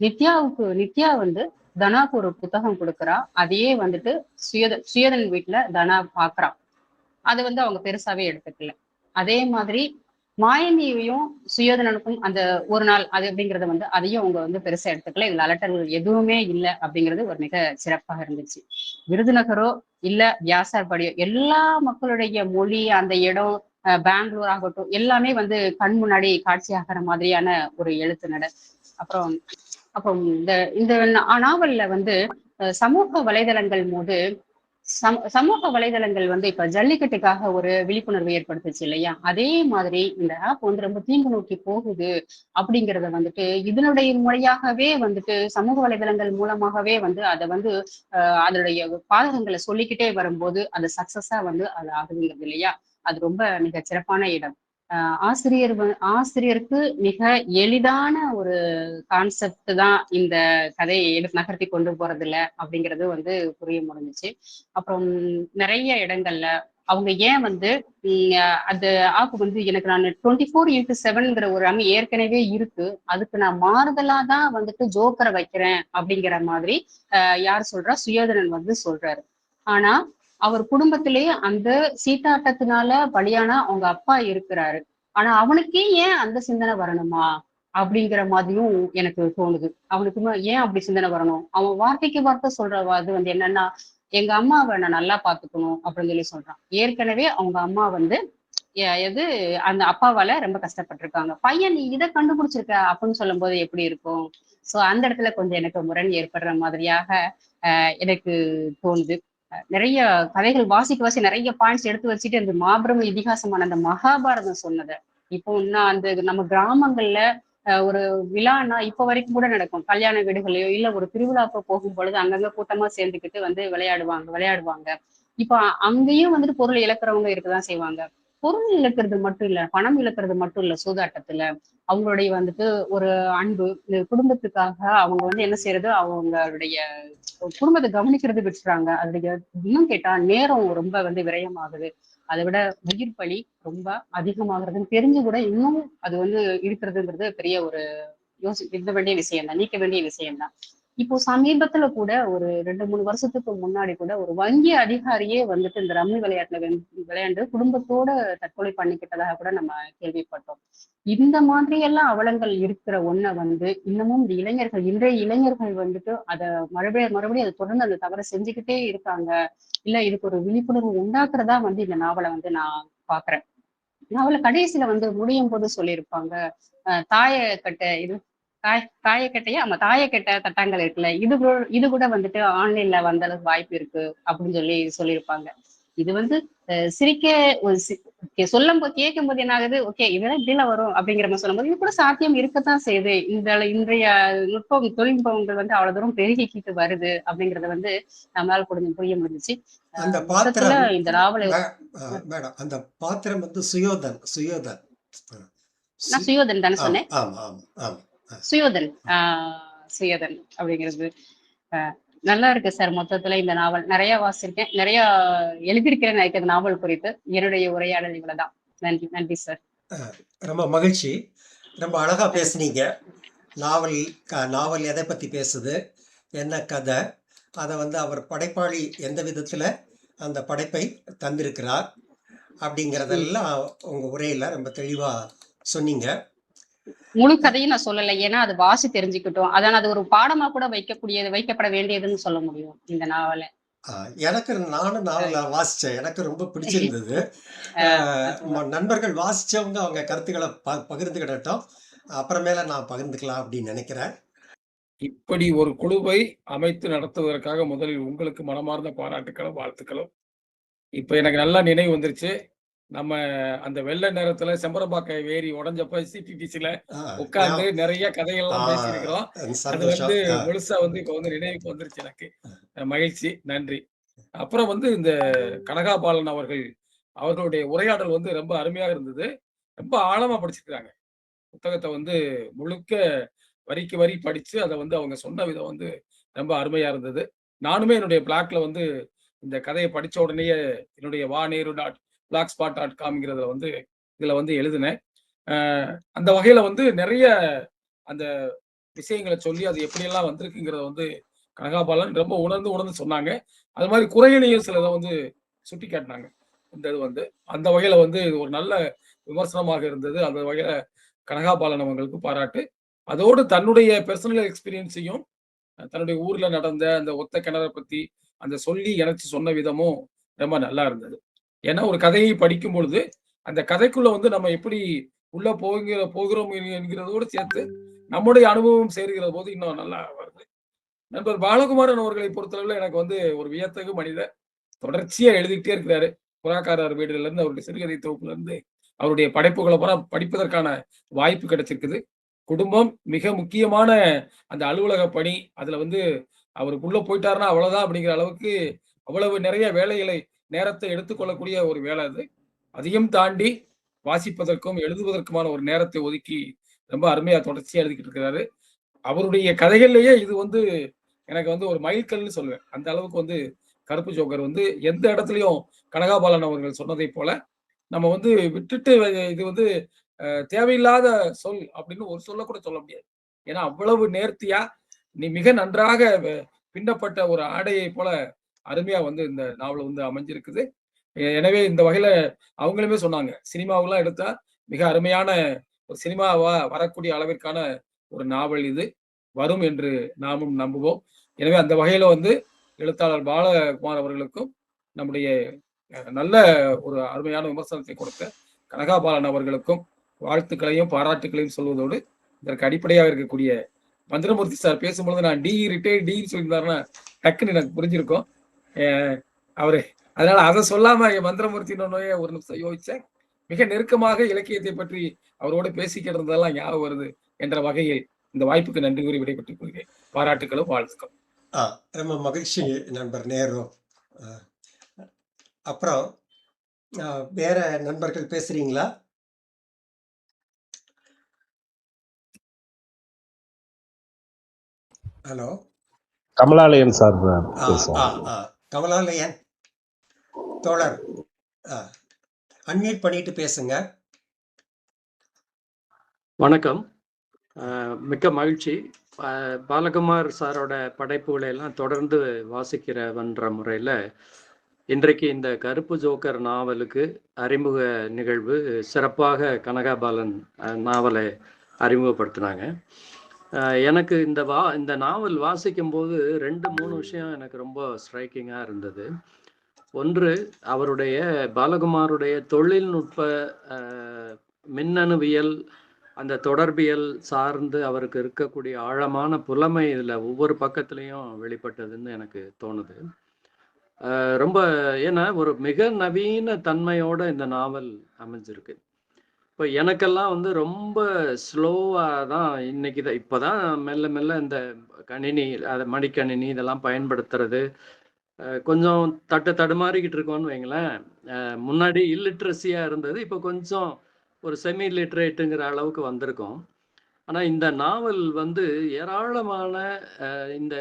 S2: நித்யா வந்து தனாக்கு ஒரு புத்தகம் கொடுக்குறா. அதையே வந்துட்டு சுயதன் வீட்டுல தனா பாக்குறா. அது வந்து அவங்க பெருசாவே எடுத்துக்கல. அதே மாதிரி மாயந்தியையும் சுயோதனனுக்கும் அந்த ஒரு நாள் அது அப்படிங்கறத வந்து அதையும் அவங்க வந்து பெருசா எடுத்துக்கல. இதுல அலட்டல்கள் எதுவுமே இல்லை அப்படிங்கிறது ஒரு மிக சிறப்பாக இருந்துச்சு. விருதுநகரோ இல்ல வியாசார்பாடியோ எல்லா மக்களுடைய மொழி அந்த இடம் பெங்களூர் ஆகட்டும் எல்லாமே வந்து கண் முன்னாடி காட்சியாகிற மாதிரியான ஒரு எழுத்து நட. அப்புறம் அப்புறம் இந்த இந்த நாவல்ல வந்து சமூக வலைதளங்கள் போது சமூக வலைதளங்கள் வந்து இப்ப ஜல்லிக்கட்டுக்காக ஒரு விழிப்புணர்வு ஏற்படுத்துச்சு இல்லையா? அதே மாதிரி இந்த ஆப் வந்து ரொம்ப தீங்கு நோக்கி போகுது அப்படிங்கிறத வந்துட்டு இதனுடைய முறையாகவே வந்துட்டு சமூக வலைதளங்கள் மூலமாகவே வந்து அதை வந்து அதனுடைய பாதகங்களை சொல்லிக்கிட்டே வரும்போது அது சக்சஸா வந்து அது ஆகுதுங்கிறது இல்லையா? அது ரொம்ப மிக சிறப்பான இடம். ஆசிரியருக்கு மிக எளிதான ஒரு கான்செப்ட் தான் இந்த கதையை நகர்த்தி கொண்டு போறது இல்ல அப்படிங்கிறது வந்து புரிய முடிஞ்சுச்சு. அப்புறம் நிறைய இடங்கள்ல அவங்க ஏன் வந்து அந்த ஆப் வந்து எனக்கு நான் 24x7 ஒரு அணி ஏற்கனவே இருக்கு, அதுக்கு நான் மாறுதலா தான் வந்துட்டு ஜோக்கரை வைக்கிறேன் அப்படிங்கிற மாதிரி யார் சொல்றா? சுயோதனன் வந்து சொல்றாரு. ஆனா அவர் குடும்பத்திலேயே அந்த சீட்டாட்டத்தினால பலியானா அவங்க அப்பா இருக்கிறாரு. ஆனா அவனுக்கே ஏன் அந்த சிந்தனை வரணுமா அப்படிங்கிற மாதிரியும் எனக்கு தோணுது. அவனுக்கு ஏன் அப்படி சிந்தனை வரணும்? அவன் வார்த்தைக்கு வார்த்தை சொல்றவா அது வந்து என்னன்னா, எங்க அம்மாவை நான் நல்லா பாத்துக்கணும் அப்படின்னு சொல்லி சொல்றான். ஏற்கனவே அவங்க அம்மா வந்து எது அந்த அப்பாவால ரொம்ப கஷ்டப்பட்டிருக்காங்க. பையன் நீ இதை கண்டுபிடிச்சிருக்க அப்படின்னு சொல்லும் போது எப்படி இருக்கும்? சோ அந்த இடத்துல கொஞ்சம் எனக்கு முரண் ஏற்படுற மாதிரியாக எனக்கு தோணுது. நிறைய கதைகள் வாசி நிறைய பாயிண்ட்ஸ் எடுத்து வச்சுட்டு அந்த மாபெரும் இதிகாசமான அந்த மகாபாரதம் சொன்னதை இப்போ இன்னும் அந்த நம்ம கிராமங்கள்ல ஒரு விழான்னா இப்ப வரைக்கும் கூட நடக்கும். கல்யாண வீடுகளையோ இல்ல ஒரு திருவிழாக்கோ போகும் பொழுது அங்கங்க கூட்டமா சேர்ந்துக்கிட்டு வந்து விளையாடுவாங்க. இப்ப அங்கேயும் வந்துட்டு பொருள் இழக்கிறவங்க இருக்கதான் செய்வாங்க. பொருள் இழக்கிறது மட்டும் இல்ல, பணம் இழக்கிறது மட்டும் இல்ல சூதாட்டத்துல. அவங்களுடைய வந்துட்டு ஒரு அன்பு குடும்பத்துக்காக அவங்க வந்து என்ன செய்யறது, அவங்களுடைய குடும்பத்தை கவனிக்கிறது விட்டுறாங்க. அதுடைய இன்னும் கேட்டா நேரம் ரொம்ப வந்து விரயமாகுது. அதை விட உயிர் பலி ரொம்ப அதிகமாகிறதுன்னு தெரிஞ்சு கூட இன்னும் அது வந்து இருக்கிறதுங்கிறது பெரிய ஒரு இருக்க வேண்டிய விஷயம் தான், நீக்க வேண்டிய விஷயம் தான். இப்போ சமீபத்துல கூட ஒரு 2-3 வருஷத்துக்கு முன்னாடி கூட ஒரு வங்கி அதிகாரியே வந்துட்டு இந்த ரம்மி விளையாட்டுல விளையாண்டு குடும்பத்தோட தற்கொலை பண்ணிக்கிட்டதாக கூட நம்ம கேள்விப்பட்டோம். இந்த மாதிரி எல்லாம் அவலங்கள் இருக்கிற ஒண்ண வந்து இன்னமும் இந்த இன்றைய இளைஞர்கள் வந்துட்டு அதை மறுபடியும் அதை தொடர்ந்து அந்த தவறை செஞ்சுக்கிட்டே இருக்காங்க. இல்ல இதுக்கு ஒரு விழிப்புணர்வு உண்டாக்குறதா வந்து இந்த நாவலை வந்து நான் பாக்குறேன். நாவல கடைசியில வந்து முடியும் போது சொல்லியிருப்பாங்க, தாயக்கட்டை இது தாயக்கட்டையா ஆமா தாயக்கட்டை தட்டாங்கள் இருக்குல்ல, இது கூட வந்துட்டு ஆன்லைன்ல வந்த அளவுக்கு வாய்ப்பு இருக்கு அப்படின்னு சொல்லியிருப்பாங்க. இது வந்து சிரிக்க சொல்லும் போது கேட்கும் போது என்ன ஆகுது, ஓகே இதெல்லாம் இப்படிலாம் வரும் அப்படிங்கிற மாதிரி சொல்லும் போது இது கூட சாத்தியம் இருக்கத்தான் செய்யுது. இன்றைய தொழில்நுட்பங்கள் வந்து அவ்வளவு தூரம் பெருகிக்கிட்டு வருது அப்படிங்கறத வந்து நம்மளால புரிய முடிஞ்சிச்சு.
S1: அந்த
S2: மொத்தத்துல
S1: பாத்திரம்
S2: இந்த நாவல்
S1: மேடம், அந்த பாத்திரம் வந்து சுயோதன்.
S2: நான் சுயோதன் தானே சொன்னேன்.
S1: ஆமா ஆமா ஆமா
S2: சுயோதன் சுயோதன் அப்படிங்கிறது நல்லா இருக்கு சார். மொத்தத்துல இந்த நாவல் நிறைய வாசிச்சிருக்கேன், நிறைய எழுதியிருக்கிறேன் நினைக்கிற நாவல் குறித்து. என்னுடைய உரையாடல் இவ்வளவுதான். நன்றி சார்.
S1: ரொம்ப மகிழ்ச்சி. ரொம்ப அழகா பேசுனீங்க. நாவல் எதை பத்தி பேசுது, என்ன கதை, அதை வந்து அவர் படைப்பாளி எந்த விதத்துல அந்த படைப்பை தந்திருக்கிறார் அப்படிங்கிறதெல்லாம் உங்க உரையில ரொம்ப தெளிவா சொன்னீங்க.
S2: முழு கதையும் நான் சொல்லலை, ஏன்னா அது வாசி தெரிஞ்சுக்கிட்டோம். அதான் அது ஒரு பாடமா கூட வைக்கப்பட வேண்டியதுன்னு சொல்ல முடியும் இந்த நாவலை.
S1: நானும் நாவல வாசிச்சேன், எனக்கு ரொம்ப பிடிச்சிருந்தது. நண்பர்கள் வாசிச்சவங்க அவங்க கருத்துக்களை பகிர்ந்துக்கிட்டோம். அப்புறமேல நான் பகிர்ந்துக்கலாம் அப்படின்னு நினைக்கிறேன்.
S3: இப்படி ஒரு குழுவை அமைத்து நடத்துவதற்காக முதலில் உங்களுக்கு மனமார்ந்த பாராட்டுக்களும் வாழ்த்துக்களும். இப்ப எனக்கு நல்லா நினைவு வந்துருச்சு. நம்ம அந்த வெள்ள நேரத்துல செம்பரம்பாக்க ஏரி உடைஞ்சப்ப சிடிடிசில உட்கார்ந்து நிறைய கதைகள்லாம் பேசியிருக்கிறோம். அது வந்து முழுசா வந்து இப்ப வந்து நினைவுக்கு வந்துருச்சு எனக்கு. மகிழ்ச்சி, நன்றி. அப்புறம் வந்து இந்த கனகாபாலன் அவர்களுடைய உரையாடல் வந்து ரொம்ப அருமையாக இருந்தது. ரொம்ப ஆழமா படிச்சிருக்காங்க. புத்தகத்த வந்து முழுக்க வரிக்கு வரி படிச்சு, அத வந்து அவங்க சொன்ன விதம் வந்து ரொம்ப அருமையா இருந்தது. நானுமே என்னுடைய பிளாக்ல வந்து இந்த கதைய படிச்ச உடனேயே என்னுடைய வாநேரு.blogspot.comங்கிறதுல வந்து இதுல வந்து எழுதினேன். அ அந்த வகையில வந்து நெறைய அந்த விஷயங்கள சொல்லி, அது எப்படியெல்லாம் வந்திருக்குங்கிறத வந்து கனகாபாலன் ரொம்ப உணர்ந்து, உணர்ந்து சொன்னாங்க. அது மாரி குறைகளையும் சிலத வந்து சுட்டிக்காட்டுனாங்க. இந்த இது வந்து. அந்த வகையில வந்து இது ஒரு நல்ல விமர்சனமாக இருந்தது. அந்த வகையில கனகாபாலன் அவங்களுக்கு பாராட்டு. அதோடு தன்னுடைய பெர்சனல் எக்ஸ்பீரியன்ஸையும் தன்னுடைய ஊர்ல நடந்த அந்த ஒத்த கிணற பத்தி, அந்த சொல்லி இணைச்சு சொன்ன விதமும் ரொம்ப நல்லா இருந்தது. ஏன்னா, ஒரு கதையை படிக்கும் பொழுது, அந்த கதைக்குள்ள வந்து நம்ம எப்படி உள்ள போகிறோம் என்கிறதோடு சேர்த்து, நம்முடைய அனுபவம் சேர்கிற போது இன்னும் நல்லா வருது. நண்பர் பாலகுமாரன் அவர்களை பொறுத்தளவுல எனக்கு வந்து ஒரு வியத்தகு மனிதர். தொடர்ச்சியா எழுதிக்கிட்டே இருக்கிறாரு. புறாக்காரர் வீடுகள்ல இருந்து, அவருடைய சிறுகதை தொகுப்புல இருந்து, அவருடைய படைப்புகள பூரா படிப்பதற்கான வாய்ப்பு கிடைச்சிருக்குது. குடும்பம் மிக முக்கியமான அந்த அலுவலக பணி. அதுல வந்து அவருக்குள்ள போயிட்டாருன்னா அவ்வளவுதான் அப்படிங்கிற அளவுக்கு, அவ்வளவு நிறைய வேலைகளை, நேரத்தை எடுத்துக்கொள்ளக்கூடிய ஒரு வேலை அது. அதையும் தாண்டி வாசிப்பதற்கும், எழுதுவதற்குமான ஒரு நேரத்தை ஒதுக்கி, ரொம்ப அருமையா தொடர்ச்சியா எழுதிக்கிட்டு இருக்கிறாரு. அவருடைய கதைகள்லயே இது வந்து எனக்கு வந்து ஒரு மைல்கல்ன்னு சொல்லுவேன். அந்த அளவுக்கு வந்து கருப்பு ஜோக்கர் வந்து எந்த இடத்துலயும் கனகாபாலன் அவர்கள் சொன்னதைப் போல, நம்ம வந்து விட்டுட்டு இது வந்து தேவையில்லாத சொல் அப்படின்னு ஒரு சொல்ல கூட சொல்ல முடியாது. ஏன்னா அவ்வளவு நேர்த்தியா, நீ மிக நன்றாக பின்னப்பட்ட ஒரு ஆடையைப் போல அருமையா வந்து இந்த நாவல் வந்து அமைஞ்சிருக்குது. எனவே இந்த வகையில அவங்களுமே சொன்னாங்க. சினிமாவெல்லாம் எடுத்தா மிக அருமையான ஒரு சினிமாவா வரக்கூடிய அளவிற்கான ஒரு நாவல் இது. வரும் என்று நாமும் நம்புவோம். எனவே அந்த வகையில வந்து எழுத்தாளர் பாலகுமார் அவர்களுக்கும், நம்முடைய நல்ல ஒரு அருமையான விமர்சனத்தை கொடுத்த கனகாபாலன் அவர்களுக்கும் வாழ்த்துக்களையும், பாராட்டுக்களையும் சொல்வதோடு, இதற்கு அடிப்படையாக இருக்கக்கூடிய மந்திரமூர்த்தி சார் பேசும்பொழுது நான் ரிட்டயர்ட் டின்னு சொல்லியிருந்தாருன்னா, டக்குன்னு எனக்கு புரிஞ்சிருக்கும். அ அவரு அதனால அத சொல்லாம மந்திரமூர்த்தின்னோனயே ஒரு நிமிஷம் யோசிச்சேன். மிக நெருக்கமாக இலக்கியத்தை பற்றி அவரோடு பேசிக்கிட்டு இருந்ததெல்லாம் ஞாபகம் வருது என்ற வகையில் இந்த வாய்ப்புக்கு நன்றி கூறி விடைபெற்றுக் கொள்கிறேன். பாராட்டுக்களும், வாழ்த்துக்களும்.
S1: ஆ ரொம்ப மகிழ்ச்சி நண்பர் நேரு. அ அப்புறம் வேற நண்பர்கள் பேசுறீங்களா? ஹலோ.
S4: கமலாலயன் சார்
S1: ஆ, ஆ,
S4: பேசுவாங்க.
S1: ஆ. கமலாலயன் தோழர், அ அன்மியூட் பண்ணிட்டு பேசுங்க.
S5: வணக்கம். மிக்க மகிழ்ச்சி. பாலகுமார் சாரோட படைப்புகளை எல்லாம் தொடர்ந்து வாசிக்கிறவன்ற முறையில் இன்றைக்கு இந்த கருப்பு ஜோக்கர் நாவலுக்கு அறிமுக நிகழ்வு சிறப்பாக கனகாபாலன் நாவலை அறிமுகப்படுத்தினாங்க. எனக்கு இந்த நாவல் வாசிக்கும்போது 2-3 விஷயம் எனக்கு ரொம்ப ஸ்ட்ரைக்கிங்காக இருந்தது. ஒன்று, அவருடைய பாலகுமாருடைய தொழில்நுட்ப மின்னணுவியல், அந்த தொடர்பியல் சார்ந்து அவருக்கு இருக்கக்கூடிய ஆழமான புலமை இதில் ஒவ்வொரு பக்கத்துலேயும் வெளிப்பட்டதுன்னு எனக்கு தோணுது. ரொம்ப ஏன்னா ஒரு மிக நவீன தன்மையோட இந்த நாவல் அமைஞ்சிருக்கு. இப்போ எனக்கெல்லாம் வந்து ரொம்ப ஸ்லோவாக தான் இன்னைக்கு தான் இப்போ தான் மெல்ல மெல்ல இந்த கணினி, அதை மடிக்கணினி இதெல்லாம் பயன்படுத்துறது கொஞ்சம் தடுமாறிக்கிட்டு இருக்கோன்னு வைங்களேன். முன்னாடி இல்லிட்ரஸியாக இருந்தது, இப்போ கொஞ்சம் ஒரு செமி லிட்ரேட்டுங்கிற அளவுக்கு வந்திருக்கோம். ஆனால் இந்த நாவல் வந்து ஏராளமான இந்த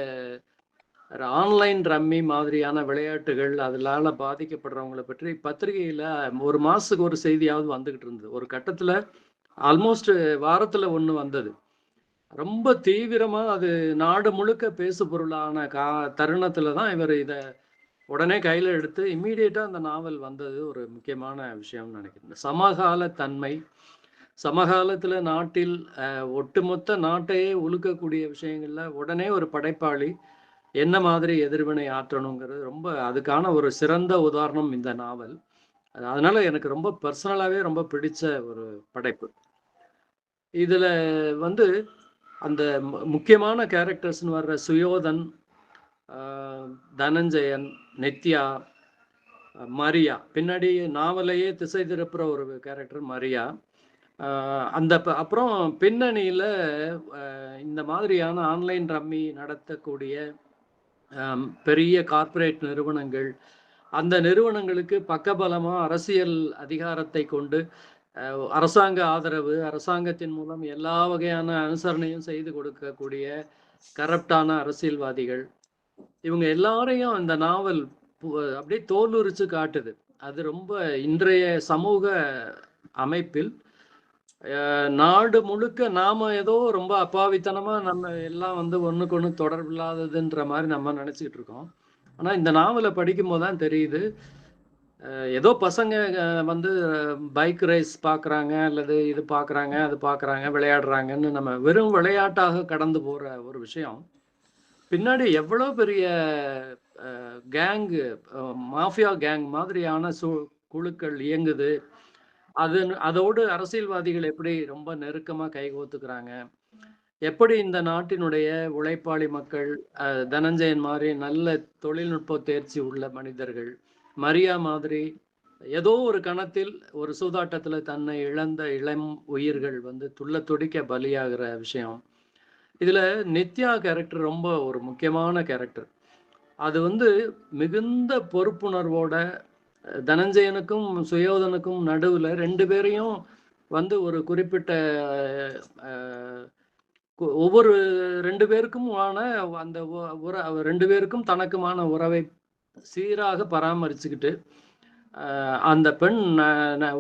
S5: ஆன்லைன் ரம்மி மாதிரியான விளையாட்டுகள் அதனால பாதிக்கப்படுறவங்களை பற்றி பத்திரிகையில் ஒரு மாதத்துக்கு ஒரு செய்தியாவது வந்துக்கிட்டு இருந்தது. ஒரு கட்டத்தில் ஆல்மோஸ்ட் வாரத்தில் ஒன்று வந்தது. ரொம்ப தீவிரமாக அது நாடு முழுக்க பேசு பொருளான தருணத்தில் தான் இவர் இதை உடனே கையில் எடுத்து இம்மீடியட்டாக அந்த நாவல் வந்தது ஒரு முக்கியமான விஷயம்னு நினைக்கிறேன். சமகால தன்மை, சமகாலத்தில் நாட்டில் ஒட்டுமொத்த நாட்டையே உலுக்கக்கூடிய விஷயங்களில் உடனே ஒரு படைப்பாளி என்ன மாதிரி எதிர்வினை ஆற்றணுங்கிறது ரொம்ப அதுக்கான ஒரு சிறந்த உதாரணம் இந்த நாவல். அதனால எனக்கு ரொம்ப பர்சனலாகவே ரொம்ப பிடிச்ச ஒரு படைப்பு. இதில் வந்து அந்த முக்கியமான கேரக்டர்ஸ்னு வர்ற சுயோதன், தனஞ்சயன், நித்யா, மரியா, பின்னாடி நாவலையே திசை திருப்புற ஒரு கேரக்டர் மரியா. அந்த அப்புறம் பின்னணியில் இந்த மாதிரியான ஆன்லைன் ரம்மி நடத்தக்கூடிய பெரிய கார்ப்பரேட் நிறுவனங்கள், அந்த நிறுவனங்களுக்கு பக்கபலமாக அரசியல் அதிகாரத்தை கொண்டு அரசாங்க ஆதரவு, அரசாங்கத்தின் மூலம் எல்லா வகையான அனுசரணையும் செய்து கொடுக்கக்கூடிய கரப்டான அரசியல்வாதிகள், இவங்க எல்லாரையும் இந்த நாவல் அப்படியே தோலுரிச்சு காட்டுது. அது ரொம்ப இன்றைய சமூக அமைப்பில் நாடு முழுக்க நாம ஏதோ ரொம்ப அப்பாவித்தனமா நம்ம எல்லாம் வந்து ஒண்ணுக்கு ஒண்ணு தொடர்பில்லாததுன்ற மாதிரி நம்ம நினைச்சுக்கிட்டு இருக்கோம். ஆனா இந்த நாவலை படிக்கும் போதுதான் தெரியுது, ஏதோ பசங்க வந்து பைக் ரேஸ் பார்க்குறாங்க, அல்லது இது பார்க்குறாங்க, அது பார்க்குறாங்க, விளையாடுறாங்கன்னு நம்ம வெறும் விளையாட்டாக கடந்து போற ஒரு விஷயம், பின்னாடி எவ்வளோ பெரிய கேங்கு, மாஃபியா கேங் மாதிரியான குழுக்கள் இயங்குது. அதோடு அரசியல்வாதிகள் எப்படி ரொம்ப நெருக்கமா கைகோத்துக்கிறாங்க, எப்படி இந்த நாட்டினுடைய உழைப்பாளி மக்கள், தனஞ்சயன் மாதிரி நல்ல தொழில்நுட்ப தேர்ச்சி உள்ள மனிதர்கள், மரியா மாதிரி ஏதோ ஒரு கணத்தில் ஒரு சூதாட்டத்துல தன்னை இழந்த இளம் உயிர்கள் வந்து துள்ள துடிக்க பலியாகிற விஷயம். இதுல நித்யா கேரக்டர் ரொம்ப ஒரு முக்கியமான கேரக்டர். அது வந்து மிகுந்த பொறுப்புணர்வோட தனஞ்சயனுக்கும் சுயோதனுக்கும் நடுவுல 2 பேரையும் வந்து ஒரு குறிப்பிட்ட ஒவ்வொரு 2 பேருக்கும் அந்த 2 பேருக்கும் தனக்குமான உறவை சீராக பராமரிச்சுக்கிட்டு, அந்த பெண்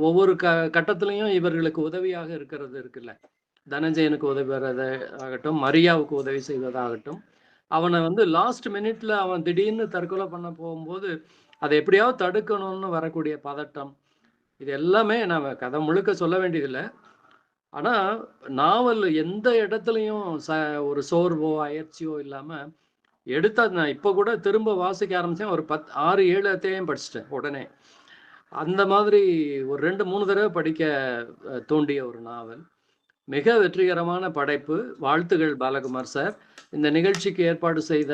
S5: ஒவ்வொரு கட்டத்திலையும் இவர்களுக்கு உதவியாக இருக்கிறது இருக்குல்ல, தனஞ்சயனுக்கு உதவுறது ஆகட்டும், மரியாவுக்கு உதவி செய்வதாகட்டும், அவனை வந்து லாஸ்ட் மினிட்ல அவன் திடீர்னு தற்கொலை பண்ண போகும்போது அதை எப்படியாவது தடுக்கணும்னு வரக்கூடிய பதட்டம், இது எல்லாமே நம்ம கதை முழுக்க சொல்ல வேண்டியதில்லை. ஆனா நாவல் எந்த இடத்துலையும் ஒரு சோர்வோ அயற்சியோ இல்லாம எடுத்தா, நான் இப்ப கூட திரும்ப வாசிக்க ஆரம்பிச்சேன். ஒரு 6-7 அத்தியாயம் படிச்சிட்டேன் உடனே. அந்த மாதிரி ஒரு 2-3 தடவை படிக்க தூண்டிய ஒரு நாவல். மிக வெற்றிகரமான படைப்பு. வாழ்த்துகள் பாலகுமார் சார். இந்த நிகழ்ச்சிக்கு ஏற்பாடு செய்த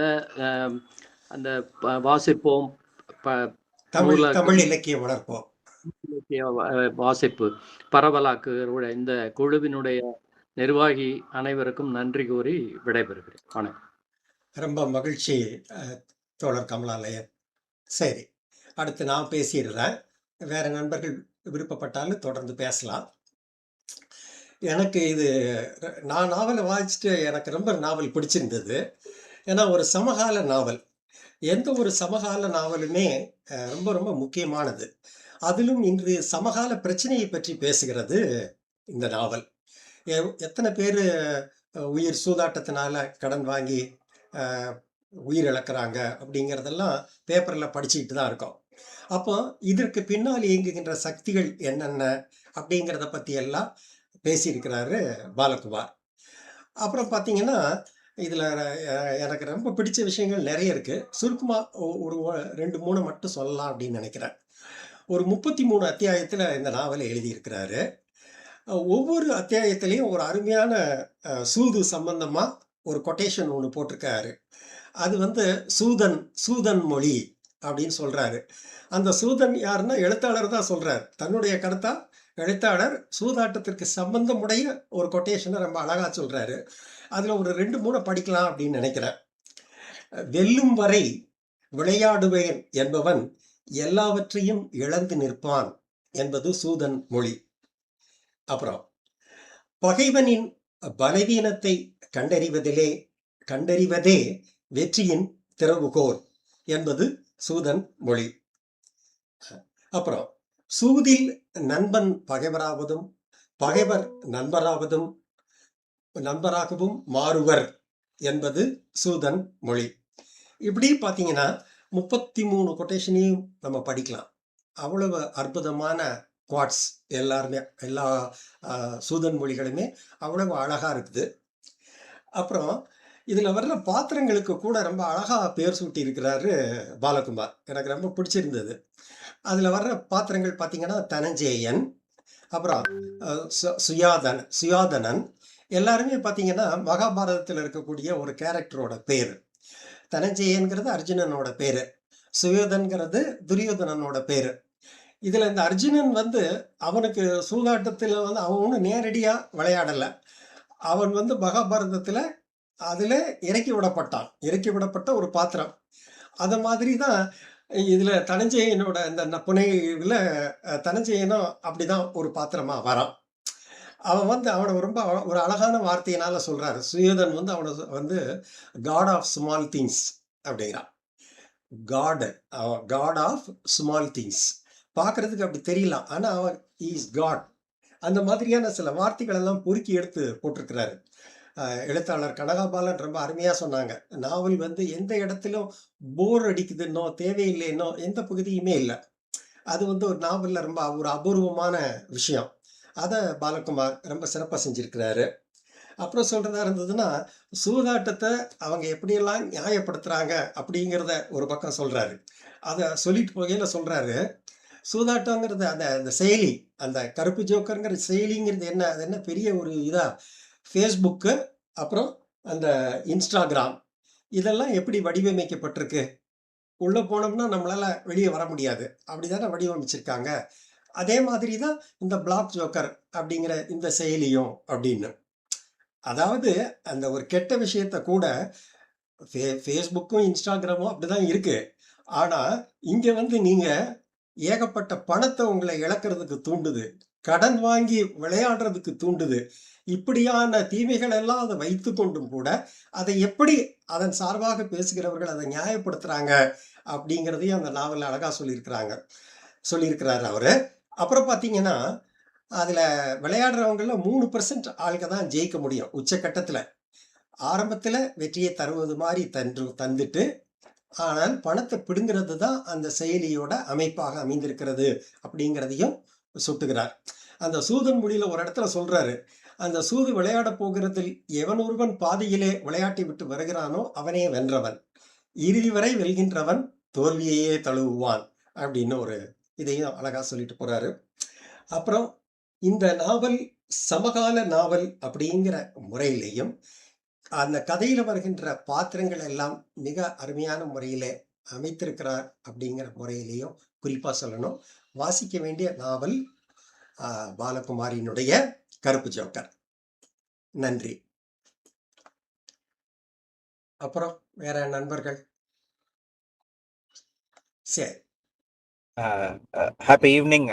S5: அந்த வாசிப்போம்
S1: தமிழ் இலக்கிய வளர்ப்போம்
S5: வாசிப்பு பரவலாக்கு இந்த குழுவினுடைய நிர்வாகி அனைவருக்கும் நன்றி கூறி விடைபெறுகிறேன். வணக்கம்.
S1: ரொம்ப மகிழ்ச்சி தோழர் கமலாலயன். சரி, அடுத்து நான் பேசிடுறேன். வேற நண்பர்கள் விருப்பப்பட்டாலும் தொடர்ந்து பேசலாம். எனக்கு நான் நாவலை வாசிச்சுட்டு எனக்கு ரொம்ப நாவல் பிடிச்சிருந்தது. ஏன்னா ஒரு சமகால நாவல், எந்த ஒரு சமகால நாவலுமே ரொம்ப ரொம்ப முக்கியமானது. அதிலும் இன்று சமகால பிரச்சனையை பற்றி பேசுகிறது இந்த நாவல். எத்தனை பேர் உயிர் சூதாட்டத்தினால கடன் வாங்கி உயிர் இழக்கிறாங்க அப்படிங்கிறதெல்லாம் பேப்பரில் படிச்சுக்கிட்டு தான் இருக்கோம். அப்போ இதற்கு பின்னால் இயங்குகின்ற சக்திகள் என்னென்ன அப்படிங்கிறத பற்றி எல்லாம் பேசியிருக்கிறாரு பாலகுமார். அப்புறம் பார்த்தீங்கன்னா இதில் எனக்கு ரொம்ப பிடிச்ச விஷயங்கள் நிறைய இருக்குது. சுருக்கமாக ஒரு 2-3 மட்டும் சொல்லலாம் அப்படின்னு நினைக்கிறேன். ஒரு 33 அத்தியாயத்தில் இந்த நாவலை எழுதியிருக்கிறாரு. ஒவ்வொரு அத்தியாயத்திலையும் ஒரு அருமையான சூது சம்பந்தமாக ஒரு கொட்டேஷன் ஒன்று போட்டிருக்காரு. அது வந்து சூதன் மொழி அப்படின்னு சொல்கிறாரு. அந்த சூதன் யாருன்னா எழுத்தாளர் தான் சொல்கிறார். தன்னுடைய கருத்தா எழுத்தாளர் சூதாட்டத்திற்கு சம்பந்தமுடைய ஒரு கொட்டேஷனை ரொம்ப அழகாக சொல்கிறாரு. அதில் ஒரு 2-3 படிக்கலாம் அப்படின்னு நினைக்கிறேன். வெல்லும் வரை விளையாடுவேன் என்பவன் எல்லாவற்றையும் இழந்து நிற்பான் என்பது சூதன் மொழி. அப்புறம் பகைவனின் பலவீனத்தை கண்டறிவதே வெற்றியின் திறவுகோல் என்பது சூதன் மொழி. அப்புறம் சூதில் நண்பன் பகைவராவதும் பகைவர் நண்பராகவும் மாறுவர் என்பது சூதன் மொழி. இப்படி பார்த்தீங்கன்னா 33 கொட்டேஷனையும் நம்ம படிக்கலாம். அவ்வளவு அற்புதமான குவாட்ஸ் எல்லாருமே, எல்லா சூதன் மொழிகளுமே அவ்வளவு அழகாக இருக்குது. அப்புறம் இதில் வர்ற பாத்திரங்களுக்கு கூட ரொம்ப அழகாக பேர் சூட்டி இருக்கிறாரு பாலகுமார். எனக்கு ரொம்ப பிடிச்சிருந்தது. அதில் வர்ற பாத்திரங்கள் பார்த்தீங்கன்னா தனஞ்சேயன், அப்புறம் சுயாதனன் எல்லாருமே பார்த்தீங்கன்னா மகாபாரதத்தில் இருக்கக்கூடிய ஒரு கேரக்டரோட பேர். தனஞ்சயன்கிறது அர்ஜுனனோட பேர், சுயோதன்கிறது துரியோதனனோட பேர். இதில் இந்த அர்ஜுனன் வந்து அவனுக்கு சூதாட்டத்தில் வந்து அவன் ஒன்றும் நேரடியாக விளையாடலை. அவன் வந்து மகாபாரதத்தில் அதில் இறக்கி விடப்பட்ட ஒரு பாத்திரம். அது மாதிரி தான் இதுல தனஞ்சயனோட அந்த புனைவுல தனஞ்சயனும் அப்படிதான் ஒரு பாத்திரமா வரான். அவன் வந்து அவனை ரொம்ப ஒரு அழகான வார்த்தையினால சொல்றாரு. சுயோதன் வந்து அவனை வந்து காட் ஆஃப் ஸ்மால் திங்ஸ் அப்படிங்கிறான். God God of small things. பார்க்கறதுக்கு அப்படி தெரியலாம், ஆனா அவன் இஸ் காட். அந்த மாதிரியான சில வார்த்தைகள் எல்லாம் பொறுக்கி எடுத்து போட்டிருக்கிறாரு. எழுத்தாளர் கனகாபாலன் ரொம்ப அருமையா சொன்னாங்க. நாவல் வந்து எந்த இடத்திலும் போர் அடிக்குதுன்னோ தேவையில்லைன்னோ எந்த பகுதியுமே இல்லை. அது வந்து ஒரு நாவல்ல ரொம்ப ஒரு அபூர்வமான விஷயம். அதை பாலகுமார் ரொம்ப சிறப்பாக செஞ்சிருக்கிறாரு. அப்புறம் சொல்றதா இருந்ததுன்னா, சூதாட்டத்தை அவங்க எப்படியெல்லாம் நியாயப்படுத்துறாங்க அப்படிங்கிறத ஒரு பக்கம் சொல்றாரு. அதை சொல்லிட்டு போகையில சொல்றாரு, சூதாட்டங்கிறது அந்த அந்த செயலி, அந்த கருப்பு ஜோக்கருங்கிற செயலிங்கிறது என்ன, அது என்ன பெரிய ஒரு இதா, ஃபேஸ்புக்கு அப்புறம் அந்த இன்ஸ்டாகிராம் இதெல்லாம் எப்படி வடிவமைக்கப்பட்டிருக்கு, உள்ள போனோம்னா நம்மளால வெளியே வர முடியாது, அப்படிதானே வடிவமைச்சிருக்காங்க. அதே மாதிரி தான் இந்த பிளாக் ஜோக்கர் அப்படிங்கிற இந்த செயலியும் அப்படின்னு. அதாவது அந்த ஒரு கெட்ட விஷயத்த கூட ஃபேஸ்புக்கும் இன்ஸ்டாகிராமும் அப்படிதான் இருக்கு. ஆனா இங்க வந்து நீங்க ஏகப்பட்ட பணத்தை உங்களை இழக்கிறதுக்கு தூண்டுது, கடன் வாங்கி விளையாடுறதுக்கு தூண்டுது. இப்படியான தீமைகள் எல்லாம் அதை வைத்து கொண்டும் கூட அதை எப்படி அதன் சார்பாக பேசுகிறவர்கள் அதை நியாயப்படுத்துறாங்க அப்படிங்கிறதையும் அந்த நாவல் அழகா சொல்லியிருக்கிறாரு அவரு. அப்புறம் பார்த்தீங்கன்னா, அதுல விளையாடுறவங்கள 3% ஆளுங்க தான் ஜெயிக்க முடியும் உச்சக்கட்டத்துல. ஆரம்பத்துல வெற்றியை தருவது மாதிரி தந்துட்டு, ஆனால் பணத்தை பிடுங்கிறது தான் அந்த செயலியோட அமைப்பாக அமைந்திருக்கிறது அப்படிங்கிறதையும் சுட்டுகிறார். அந்த சூதன் மொழியில ஒரு இடத்துல சொல்றாரு, அந்த சூது விளையாட போகிறதில் எவன் ஒருவன் பாதியிலே விளையாட்டை விட்டு வருகிறானோ அவனே வென்றவன், இறுதி வரை வெல்கின்றவன் தோல்வியையே தழுவுவான் அப்படின்னு ஒரு இதையும் அழகா சொல்லிட்டு போறாரு. அப்புறம் இந்த நாவல் சமகால நாவல் அப்படிங்கிற முறையிலையும் அந்த கதையில வருகின்ற பாத்திரங்கள் எல்லாம் மிக அருமையான முறையில அமைத்திருக்கிறார் அப்படிங்கிற முறையிலையும் குறிப்பா சொல்லணும். வாசிக்க வேண்டிய நாவல் பாலகுமாரியினுடைய கருப்பு ஜோக்கர். நன்றி. அப்புறம் வேற நண்பர்கள்? சரி,
S6: ஹாப்பி ஈவினிங்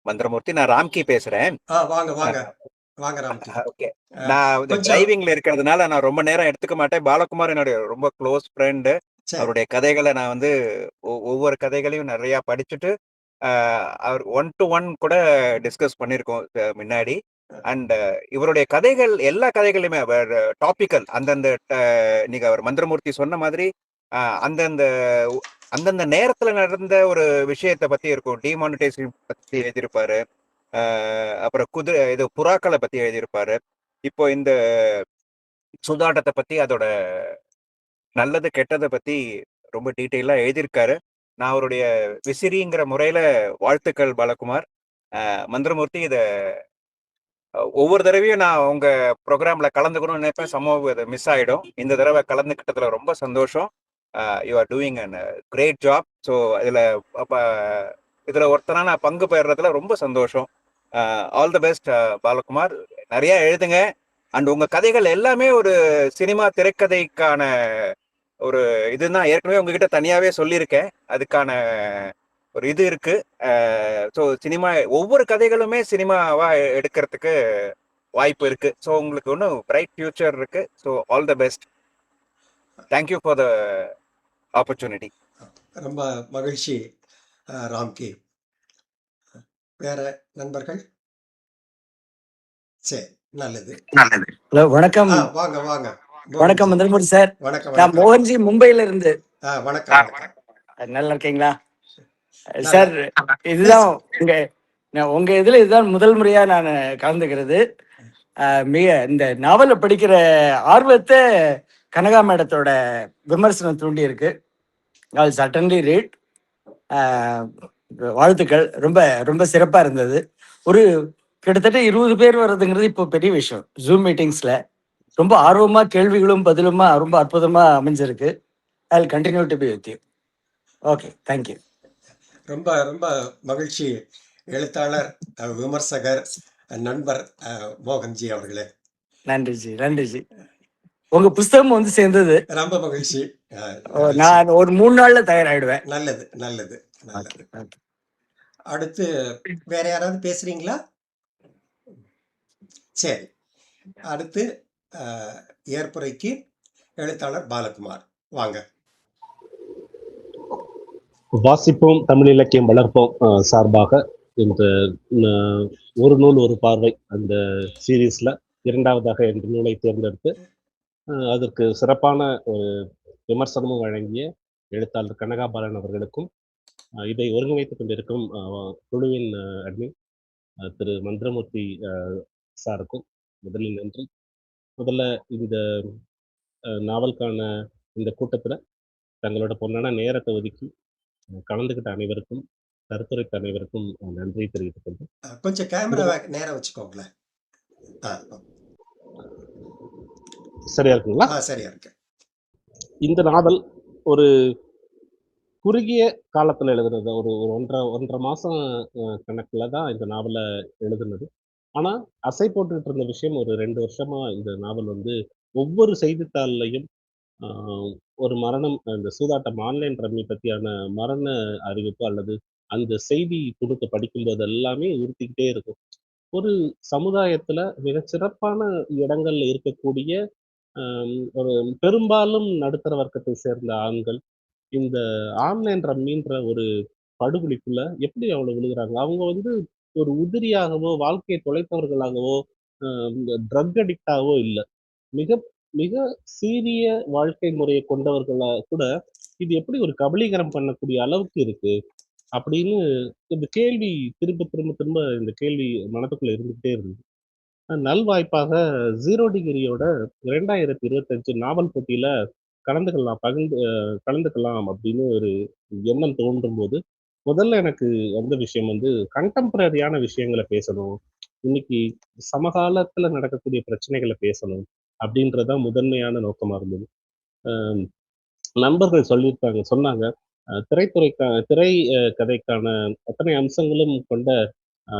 S6: மந்திரமூர்த்தி. நான் ராம்கி பேசுறேன்.
S1: வாங்க வாங்க வாங்க ராம்கி.
S6: ஓகே, நான்
S1: கொஞ்சம்
S6: டிரைவிங்ல இருக்கிறதுனால நான் ரொம்ப நேரம் எடுத்துக்க மாட்டேன். பாலகுமார் என்னுடைய ரொம்ப க்ளோஸ் ஃப்ரெண்டு.
S1: சரி,
S6: அவருடைய கதைகளை நான் வந்து ஒவ்வொரு கதைகளையும் நிறைய படிச்சுட்டு அவர் 1 to 1 கூட டிஸ்கஸ் பண்ணியிருக்கோம் முன்னாடி. அண்ட் இவருடைய கதைகள் எல்லா கதைகளுமே அவர் டாபிக்கல், அந்தந்த நீங்க அவர் மந்திரமூர்த்தி சொன்ன மாதிரி அந்தந்த அந்தந்த நேரத்துல நடந்த ஒரு விஷயத்தை பத்தி இருக்கும். டிமானிட்டைசேஷன் பத்தி எழுதியிருப்பாரு, அப்புறம் இது புறாக்களை பத்தி எழுதியிருப்பாரு. இப்போ இந்த சூதாட்டத்தை பத்தி, அதோட நல்லது கெட்டதை பத்தி ரொம்ப டீட்டெயிலா எழுதியிருக்காரு. நான் அவருடைய விசிறிங்கிற முறையில வாழ்த்துக்கள் பாலகுமார். மந்திரமூர்த்தி, இத ஒவ்வொரு தடவையும் நான் உங்க ப்ரோக்ராம்ல கலந்துக்கணும்னு நினைப்பேன், சம்பவம் இது மிஸ் ஆயிடும். இந்த தடவை கலந்துக்கிட்டதுல ரொம்ப சந்தோஷம். You are doing a great job. So இதுல ஒருத்தனா நான் பங்கு பெறுறதுல ரொம்ப சந்தோஷம். All the best Balakumar. நிறைய எழுதுங்க. அண்ட் உங்க கதைகள் எல்லாமே ஒரு சினிமா திரைக்கதைக்கான ஒரு இதுதான் ஏற்கனவே உங்ககிட்ட தனியாவே சொல்லியிருக்கேன். அதுக்கான ஒரு இது இருக்கு. ஸோ சினிமா ஒவ்வொரு கதைகளுமே சினிமாவா எடுக்கிறதுக்கு வாய்ப்பு இருக்கு. ஸோ உங்களுக்கு ஒன்றும் பிரைட் ஃபியூச்சர் இருக்கு. So all the best. Thank you for the opportunity.
S1: ரொம்ப மகிழ்ச்சி ராம்கி. வேற நண்பர்கள்? சரி, நல்லது.
S7: ஹலோ, வணக்கம்.
S1: வாங்க வாங்க.
S7: வணக்கம் மந்திரமூர்த்தி சார்.
S1: வணக்கம்
S7: நான்
S1: வணக்கம்.
S7: மோகன்ஜி, மும்பைல இருந்து.
S1: வணக்கம் வணக்கம்.
S7: நல்லா இருக்கீங்களா
S1: நல்லா
S7: சார்? இதுதான் உங்க இதுல இதுதான் முதல் முறையா நான் கலந்துக்கிறது. மிக இந்த நாவலை படிக்கிற ஆர்வத்தை கனகா மேடத்தோட விமர்சனம் தூண்டி இருக்கு. All suddenly read. வாழ்த்துக்கள். ரொம்ப ரொம்ப சிறப்பா இருந்தது. ஒரு கிட்டத்தட்ட 20 பேர் வர்றதுங்கிறது இப்போ பெரிய விஷயம். ஜூம் மீட்டிங்ஸ்ல ரொம்ப ஆர்வமா கேள்விகளும் பதிலுமா ரொம்ப அற்புதமா அமைஞ்சிருக்கு. I will continue to be with you. Okay, thank you.
S1: ரொம்ப ரொம்ப மகிழ்ச்சி எழுத்தாளர், விமர்சகர், நண்பர் மோகன்ஜி அவர்களே.
S7: நன்றிஜி, நன்றிஜி. உங்க புஸ்தகம் வந்து சேர்ந்தது.
S1: ரொம்ப மகிழ்ச்சி. மகிழ்ச்சி.
S7: நான் ஒரு 3 நாள்ல தயாராயிடுவேன்.
S1: நல்லது, நல்லது, நல்லது.
S7: ஓகே.
S1: அடுத்து வேற யாராவது பேசுறீங்களா? சரி. அடுத்து ஏற்புரைக்கு எழுத்தாளர் பாலகுமார் வாங்க.
S4: வாசிப்போம் தமிழ் இலக்கியம் வளர்ப்போம் சார்பாக இந்த ஒரு நூல் ஒரு பார்வை அந்த சீரீஸ்ல 2வதாக என்ற நூலை தேர்ந்தெடுத்து அதற்கு சிறப்பான ஒரு விமர்சனமும் வழங்கிய எழுத்தாளர் கனகாபாலன் அவர்களுக்கும் இதை ஒருங்கிணைத்துக் கொண்டிருக்கும் குழுவின் அட்மின் திரு மந்திரமூர்த்தி சாருக்கும் முதலில் நன்றி. முதல்ல இந்த நாவலுக்கான இந்த கூட்டத்தில் தங்களோட பொன்னான நேரத்தை ஒதுக்கி கலந்துக்கிட்ட அனைவருக்கும் கருத்துரைத்த அனைவருக்கும் நன்றி தெரிவித்துக் கொள்கிறேன்.
S1: கொஞ்சம் கேமரா நேரம் வச்சுக்கோங்களேன்.
S4: சரியா இருக்குங்களா?
S1: சரியா இருக்கு.
S4: இந்த நாவல் ஒரு குறுகிய காலத்துல எழுதுனது, ஒரு ஒன்றரை மாசம் கணக்குல தான் இந்த நாவலை எழுதுனது. ஆனா அசை போட்டுட்டு இருந்த விஷயம் ஒரு 2 வருஷமா இந்த நாவல் வந்து ஒவ்வொரு செய்தித்தாள்லையும் ஒரு மரணம், இந்த சூதாட்டம் ஆன்லைன் ரம்மி பத்தியான மரண அறிவிப்பு அல்லது அந்த செய்தி துணுக்க படிக்கும்போது எல்லாமே உறுத்திக்கிட்டே இருக்கும். ஒரு சமுதாயத்துல மிகச்சிறப்பான இடங்கள்ல இருக்கக்கூடிய ஒரு பெரும்பாலும் நடுத்தர வர்க்கத்தை சேர்ந்த ஆண்கள் இந்த ஆன்லைன் ரம்மின்ற ஒரு படுகொலிக்குள்ள எப்படி அவ்வளவு விழுகிறாங்க? அவங்க வந்து ஒரு உதிரியாகவோ, வாழ்க்கையை தொலைத்தவர்களாகவோ, ட்ரக் அடிக்டாகவோ இல்ல. மிக மிக சீரிய வாழ்க்கை முறையை கொண்டவர்களா கூட இது எப்படி ஒரு கபலீகரம் பண்ணக்கூடிய அளவுக்கு இருக்கு அப்படின்னு இந்த கேள்வி திரும்ப திரும்ப திரும்ப இந்த கேள்வி மனதுக்குள்ள இருந்துகிட்டே இருந்தது. நல்வாய்ப்பாக 0 டிகிரியோட 2025 நாவல் போட்டியில கலந்துக்கலாம் அப்படின்னு ஒரு எண்ணம் தோன்றும் போது முதல்ல எனக்கு வந்த விஷயம் வந்து கண்டெம்பரரியான விஷயங்களை பேசணும், இன்னைக்கு சமகாலத்துல நடக்கக்கூடிய பிரச்சனைகளை பேசணும் அப்படின்றதான் முதன்மையான நோக்கமா இருந்தது. நண்பர்கள் சொன்னாங்க திரை கதைக்கான அத்தனை அம்சங்களும் கொண்ட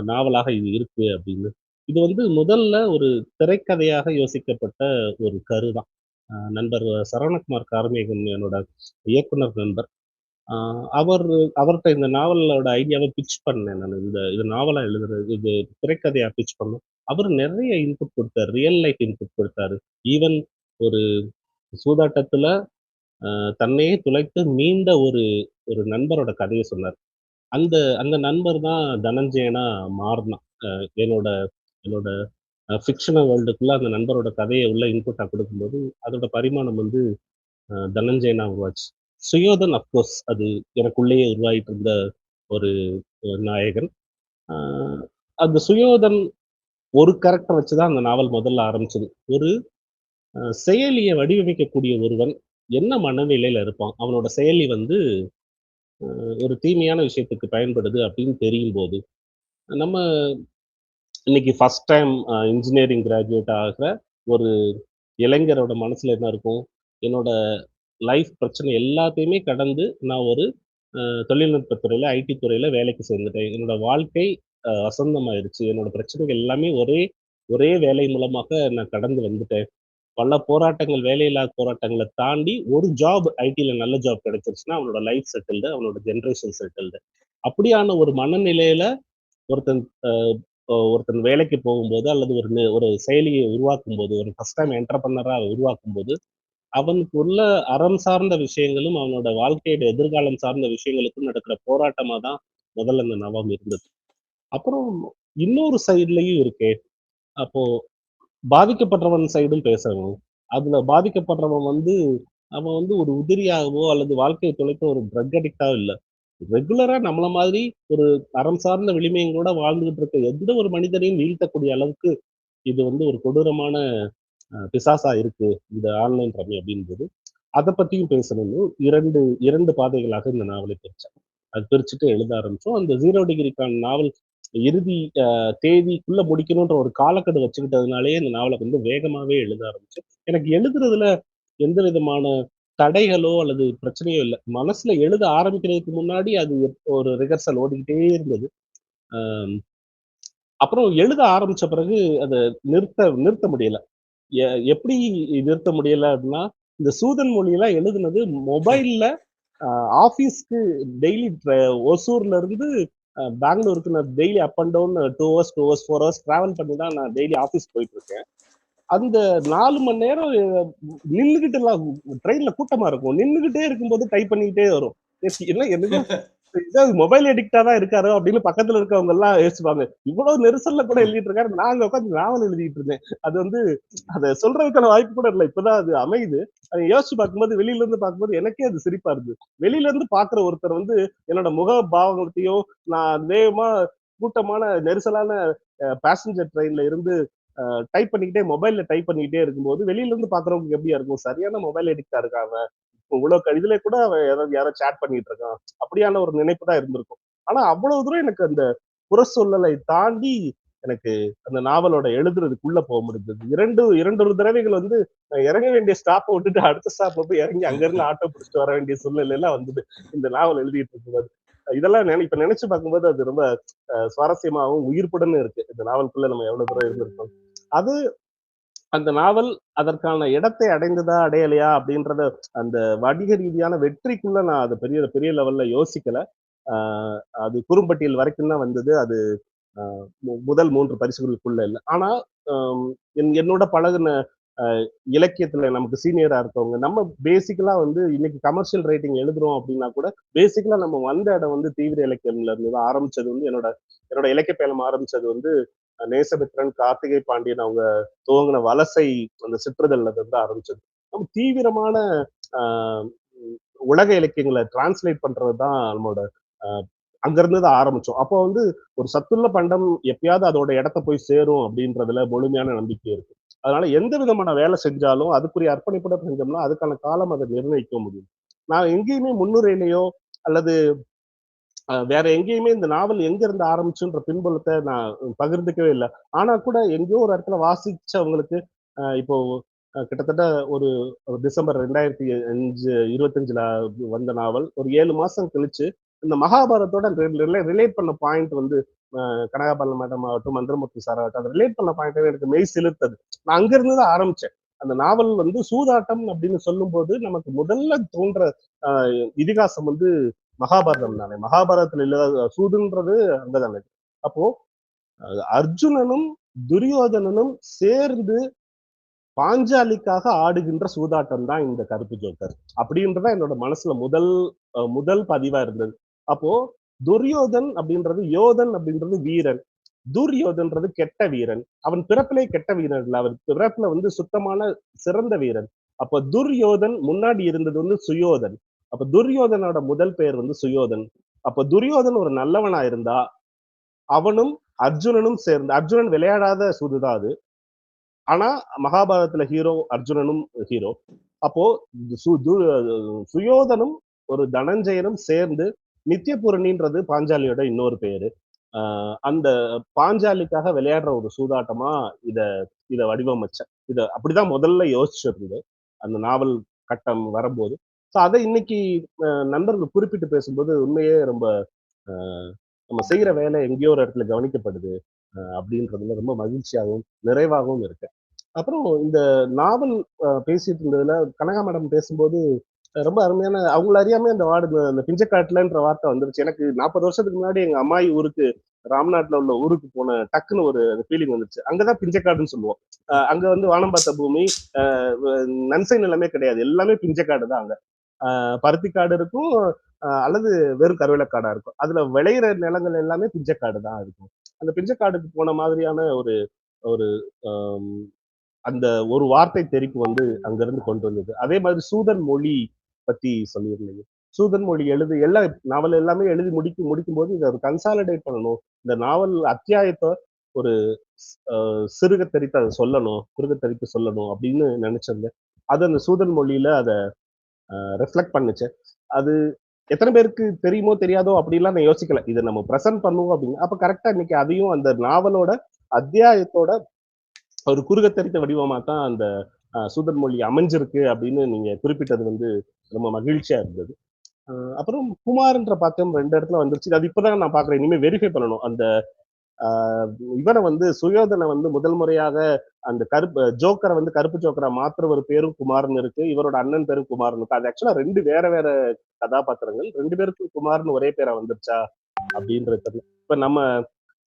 S4: நாவலாக இது இருக்கு அப்படின்னு. இது வந்து முதல்ல ஒரு திரைக்கதையாக யோசிக்கப்பட்ட ஒரு கருதான். நண்பர் சரவணகுமார் கார்மேகன் என்னோட இயக்குனர் நண்பர். அவர்கிட்ட இந்த நாவலோட ஐடியாவை பிட்ச் பண்ணேன் நான். இது நாவலா எழுதுறது, இது திரைக்கதையா பிட்ச் பண்ணேன். அவர் நிறைய இன்புட் கொடுத்தாரு, ரியல் லைஃப் இன்புட் கொடுத்தாரு. ஈவன் ஒரு சூதாட்டத்துல தன்னையே துளைத்து மீண்ட ஒரு ஒரு நண்பரோட கதையை சொன்னார். அந்த அந்த நண்பர் தான் தனஞ்சயனா மாறினான். என்னோட என்னோட ஃபிக்ஷனல் வேர்ல்டுக்குள்ள அந்த நண்பரோட கதையை உள்ள இன்புட்டா கொடுக்கும்போது அதோட பரிமாணம் வந்து தனஞ்சயனா உருவாச்சு. சுயோதன் அப்கோர்ஸ் அது எனக்குள்ளேயே உருவாகிட்டு இருந்த ஒரு நாயகன். அந்த சுயோதன் ஒரு கேரக்டர் வச்சுதான் அந்த நாவல் முதல்ல ஆரம்பிச்சது. ஒரு செயலியை வடிவமைக்கக்கூடிய ஒருவன் என்ன மனநிலையில இருப்பான், அவனோட செயலி வந்து ஒரு தீமையான விஷயத்துக்கு பயன்படுது அப்படின்னு தெரியும் போது நம்ம இன்னைக்கு ஃபர்ஸ்ட் டைம் இன்ஜினியரிங் கிராஜுவேட் ஆகிற ஒரு இளைஞரோட மனசுல என்ன இருக்கும், என்னோட லைஃப் பிரச்சனை எல்லாத்தையுமே கடந்து நான் ஒரு தொழில்நுட்பத்துறையில ஐடி துறையில வேலைக்கு சேர்ந்துட்டேன், என்னோட வாழ்க்கை அசந்தமாயிருச்சு, என்னோட பிரச்சனைகள் எல்லாமே ஒரே வேலை மூலமாக நான் கடந்து வந்துட்டேன், பல போராட்டங்கள், வேலையில்லா போராட்டங்களை தாண்டி ஒரு ஜாப் ஐடில நல்ல ஜாப் கிடைச்சிருச்சுன்னா அவனோட லைஃப் செட்டில்டு, அவனோட ஜென்ரேஷன் செட்டில்டு. அப்படியான ஒரு மனநிலையில ஒருத்தன் ஒருத்தன் வேலைக்கு போகும்போது அல்லது ஒரு செயலியை உருவாக்கும் போது, ஒரு ஃபர்ஸ்ட் டைம் என்டர்பிரனரா உருவாக்கும் போது அவனுக்கு உள்ள அறம் சார்ந்த விஷயங்களும் அவனோட வாழ்க்கையோட எதிர்காலம் சார்ந்த விஷயங்களுக்கும் நடக்கிற போராட்டமா தான் முதல்ல இந்த நவம் இருந்தது. அப்புறம் இன்னொரு சைட்லயும் இருக்கே, அப்போ பாதிக்கப்படுறவன் சைடும் பேசணும். அதுல பாதிக்கப்படுறவன் வந்து அவன் வந்து ஒரு உதிரியாகவோ அல்லது வாழ்க்கையை தொலைக்க ஒரு ட்ரக் அடிக்டாவோ இல்லை, ரெகுலரா நம்மள மாதிரி ஒரு அறம் சார்ந்த விளிமையங்களோட வாழ்ந்துகிட்டு இருக்க எந்த ஒரு மனிதனையும் வீழ்த்தக்கூடிய அளவுக்கு இது வந்து ஒரு கொடூரமான பிசாசா இருக்கு இந்த ஆன்லைன் ரம்மி அப்படின்றது. அதை பத்தியும் பேசணும்னு இரண்டு பாதைகளாக இந்த நாவலை பிரிச்சேன். அது பிரிச்சுட்டு எழுத ஆரம்பிச்சோம். அந்த 0 டிகிரிக்கான நாவல் இறுதி தேதிக்குள்ள முடிக்கணும்ன்ற ஒரு காலக்கெடு வச்சுக்கிட்டதுனாலேயே இந்த நாவலை வந்து வேகமாவே எழுத ஆரம்பிச்சு. எனக்கு எழுதுறதுல எந்த விதமான தடைகளோ அல்லது பிரச்சனையோ இல்லை. மனசுல எழுத ஆரம்பிக்கிறதுக்கு முன்னாடி அது ஒரு ரிஹர்சல் ஓடிக்கிட்டே இருந்தது. அப்புறம் எழுத ஆரம்பிச்ச பிறகு அதை நிறுத்த முடியல. எப்படி நிறுத்த முடியல அப்படின்னா, இந்த சூதன் மொழியெல்லாம் எழுதுனது மொபைல்ல ஆஃபீஸ்க்கு டெய்லி ஒசூர்ல இருந்து பெங்களூருக்கு நான் daily up and down 2 hours 2 hours 4 hours travel பண்ணி தான் நான் டெய்லி ஆஃபீஸ் போயிட்டு இருக்கேன். அந்த 4 மணி நேரம் நின்னுகிட்டு எல்லாம் ட்ரெயின்ல கூட்டமா இருக்கும். நின்னுகிட்டே இருக்கும்போது டைப் பண்ணிக்கிட்டே வரும். என்ன என்னது ஏதாவது மொபைல் அடிக்டா தான் இருக்காரு அப்படின்னு பக்கத்துல இருக்கவங்க எல்லாம் யோசிப்பாங்க. இவ்வளவு நெரிசல்ல கூட எழுதிட்டு இருக்காரு. நாங்க உட்காந்து நாவல் எழுதிட்டு இருந்தேன். அது வந்து அதை சொல்றதுக்கான வாய்ப்பு கூட இல்லை. இப்பதான் அது அமையுது. அதை யோசிச்சு பார்க்கும்போது வெளியில இருந்து பார்க்கும்போது எனக்கே அது சிரிப்பா இருக்கு. வெளியில இருந்து பாக்குற ஒருத்தர் வந்து என்னோட முக பாவத்தையும் நான் வேகமா கூட்டமான நெரிசலான பேசஞ்சர் ட்ரெயின்ல இருந்து டைப் பண்ணிக்கிட்டே மொபைல்ல டைப் பண்ணிக்கிட்டே இருக்கும்போது வெளியில இருந்து பாக்குறவங்களுக்கு எப்படியா இருக்கும்? சரியான மொபைல் அடிக்டா இருக்காங்க. இவ்வளவு இதுல கூட அவன் யாரோ சேட் பண்ணிட்டு இருக்கான். அப்படியான ஒரு நினைப்பு தான் இருந்திருக்கும். ஆனா அவ்வளவு தூரம் எனக்கு அந்த புறச்சூழலை தாண்டி எனக்கு அந்த நாவலோட எழுதுறதுக்குள்ள போக முடிஞ்சது. இரண்டு தடவைகள் வந்து இறங்க வேண்டிய ஸ்டாப்பை விட்டுட்டு அடுத்த ஸ்டாப்ல போய் இறங்கி அங்க இருந்து ஆட்டோ பிடிச்சிட்டு வர வேண்டிய சூழ்நிலை எல்லாம் வந்தது இந்த நாவல் எழுதிட்டு இருக்கும்போது. இதெல்லாம் இப்ப நினைச்சு பார்க்கும்போது அது ரொம்ப சுவாரஸ்யமாகவும் உயிர்ப்புடன் இருக்கு. இந்த நாவலுக்குள்ள நம்ம எவ்வளவு தூரம் இருந்திருக்கோம். அது அந்த நாவல் அதற்கான இடத்தை அடைந்ததா அடையலையா அப்படின்றத அந்த வணிக ரீதியான வெற்றிக்குள்ள நான் அது பெரிய பெரிய லெவல்ல யோசிக்கல. அது குறும்பட்டியல் வரைக்கும் தான் வந்தது. அது முதல் 3 பரிசுகளுக்குள்ள இல்ல. ஆனா என்னோட பழகுன இலக்கியத்துல நமக்கு சீனியரா இருக்கவங்க நம்ம பேசிக்கலா வந்து இன்னைக்கு கமர்ஷியல் ரைட்டிங் எழுதுறோம் அப்படின்னா கூட பேசிக்கலா நம்ம வந்த இடம் வந்து தீவிர இலக்கியம்ல இருந்து தான் ஆரம்பிச்சது. வந்து என்னோட இலக்கிய பயணம் ஆரம்பிச்சது வந்து நேசமித்ரன், கார்த்திகை பாண்டியன் அவங்க துவங்கின வலசை அந்த சிற்றுதல்ல இருந்து ஆரம்பிச்சது. நம்ம தீவிரமான ஆஹ் உலக இலக்கியங்களை டிரான்ஸ்லேட் பண்றதுதான் நம்மளோட அங்கிருந்து தான் ஆரம்பிச்சோம். அப்போ வந்து ஒரு சத்துள்ள பண்டம் எப்பயாவது அதோட இடத்த போய் சேரும் அப்படின்றதுல முழுமையான நம்பிக்கை இருக்கு. அதனால எந்த விதமான வேலை செஞ்சாலும் அதுக்குரிய அர்ப்பணிப்புடன் செஞ்சோம்னா அதுக்கான காலம் அதை நிர்ணயிக்க முடியும். நான் எங்கேயுமே முன்னுரையிலையோ அல்லது வேற எங்கேயுமே இந்த நாவல் எங்க இருந்து ஆரம்பிச்சுன்ற பின்புலத்தை நான் பகிர்ந்துக்கவே இல்லை. ஆனா கூட எங்கேயோ ஒரு இடத்துல வாசிச்சவங்களுக்கு இப்போ கிட்டத்தட்ட ஒரு டிசம்பர் 2025 வந்த நாவல் ஒரு 7 மாசம் கழிச்சு இந்த மகாபாரதத்தோட ரிலேட் பண்ண பாயிண்ட் வந்து கனகாபாலன் மேடம் ஆகட்டும், மந்திரமூர்த்தி சார் ஆகட்டும், அதை ரிலேட் பண்ண பாயிண்ட் எனக்கு மெய் சிலிர்த்தது. நான் அங்கிருந்து தான் ஆரம்பிச்சேன். அந்த நாவல் வந்து சூதாட்டம் அப்படின்னு சொல்லும் போது நமக்கு முதல்ல தோன்ற இதிகாசம் வந்து மகாபாரதம் தானே. மகாபாரதத்துல இல்லாத சூதுன்றது அங்கதானே. அப்போ அர்ஜுனனும் துரியோதனனும் சேர்ந்து பாஞ்சாலிக்காக ஆடுகின்ற சூதாட்டம் தான் இந்த கருப்பு ஜோக்கர் அப்படின்றத என்னோட மனசுல முதல் பதிவா இருந்தது. அப்போ துரியோதன் அப்படின்றது யோதன் அப்படின்றது வீரன், துரியோதன்றது கெட்ட வீரன். அவன் பிறப்பிலே கெட்ட வீரன் இல்ல, அவன் பிறப்புல வந்து சுத்தமான சிறந்த வீரன். அப்ப துரியோதன் முன்னாடி இருந்தது வந்து சுயோதன். அப்ப துரியோதனோட முதல் பெயர் வந்து சுயோதன். அப்ப துரியோதன் ஒரு நல்லவனா இருந்தா அவனும் அர்ஜுனனும் சேர்ந்து, அர்ஜுனன் விளையாடாத சூதுதான் அது. ஆனா மகாபாரதத்துல ஹீரோ அர்ஜுனனும் ஹீரோ. அப்போ சுயோதனும் ஒரு தனஞ்சயனும் சேர்ந்து நித்தியபூரணின்றது பாஞ்சாலியோட இன்னொரு பேரு. அந்த பாஞ்சாலிக்காக விளையாடுற ஒரு சூதாட்டமா இத இத வடிவமைச்சேன். இத அப்படிதான் முதல்ல யோசிச்சிருந்தது அந்த நாவல் கட்டம் வரும்போது. ஸோ அதை இன்னைக்கு நண்பர்கள் குறிப்பிட்டு பேசும்போது உண்மையே ரொம்ப நம்ம செய்யற வேலை எங்கேயோ ஒரு இடத்துல கவனிக்கப்படுது அப்படின்றதுல ரொம்ப மகிழ்ச்சியாகவும் நிறைவாகவும் இருக்கு. அப்புறம் இந்த நாவல் பேசிட்டு இருந்ததுல கனகா மேடம் பேசும்போது ரொம்ப அருமையான அவங்கள அறியாம அந்த வார்டு அந்த பிஞ்சக்காட்டுலன்ற வார்த்தை வந்துருச்சு. எனக்கு 40 வருஷத்துக்கு முன்னாடி எங்க அம்மாயி ஊருக்கு ராம்நாட்ல உள்ள ஊருக்கு போன டக்குன்னு ஒரு ஃபீலிங் வந்துச்சு. அங்கதான் பிஞ்சக்காடுன்னு சொல்லுவோம். அங்க வந்து வானம் பார்த்த பூமி, நன்சை நிலமே கிடையாது, எல்லாமே பிஞ்சக்காடு தான். அங்க பருத்திக்காடு இருக்கும், அல்லது வெறும் கருவேலக்காடா இருக்கும். அதுல விளையிற நிலங்கள் எல்லாமே பிஞ்சக்காடு தான் இருக்கும். அந்த பிஞ்சக்காடுக்கு போன மாதிரியான ஒரு ஒரு அந்த ஒரு வார்த்தை தெரிப்பு வந்து அங்கிருந்து கொண்டு வந்தது. அதே மாதிரி சூதன் மொழி பத்தி சொல்லியிருந்தீங்க. சூதன் மொழி எல்லா நாவல் எல்லாமே எழுதி முடிக்கும் போது இதை கன்சாலிடேட் பண்ணணும். இந்த நாவல் அத்தியாயத்தை ஒரு சிறுக தெரித்து அதை சொல்லணும், குறுக தெரித்து சொல்லணும் அப்படின்னு நினைச்சிருந்தேன். அது அந்த சூதன் மொழியில அதை ரெஃப்ளெக்ட் பண்ணுச்சு. அது எத்தனை பேருக்கு தெரியுமோ தெரியாதோ அப்படிலாம் நான் யோசிக்கல. இதை நம்ம ப்ரெசென்ட் பண்ணுவோம் அப்படின்னு. அப்ப கரெக்டா இன்னைக்கு அதையும் அந்த நாவலோட அத்தியாயத்தோட ஒரு குறுகத்தரித்த வடிவமா தான் அந்த சூதன் மொழி அமைஞ்சிருக்கு அப்படின்னு நீங்க குறிப்பிட்டது வந்து ரொம்ப மகிழ்ச்சியா இருந்தது. அப்புறம் குமார்ன்ற பாத்திரம் 2 இடத்துல வந்துருச்சு. அது இப்பதான் நான் பாக்குறேன். இனிமே வெரிஃபை பண்ணணும். அந்த இவனை வந்து சுயோதனை வந்து முதல் முறையாக அந்த கருப்பு ஜோக்கரை வந்து கருப்பு ஜோக்கரை மாத்துற ஒரு பேரும் குமார்னு இருக்கு, இவரோட அண்ணன் பேரும் குமார்னு இருக்கு. அது ஆக்சுவலா ரெண்டு வேற வேற கதாபாத்திரங்கள், ரெண்டு பேருக்கும் குமார்னு ஒரே பேரா வந்துருச்சா அப்படின்றது தெரியல. இப்ப நம்ம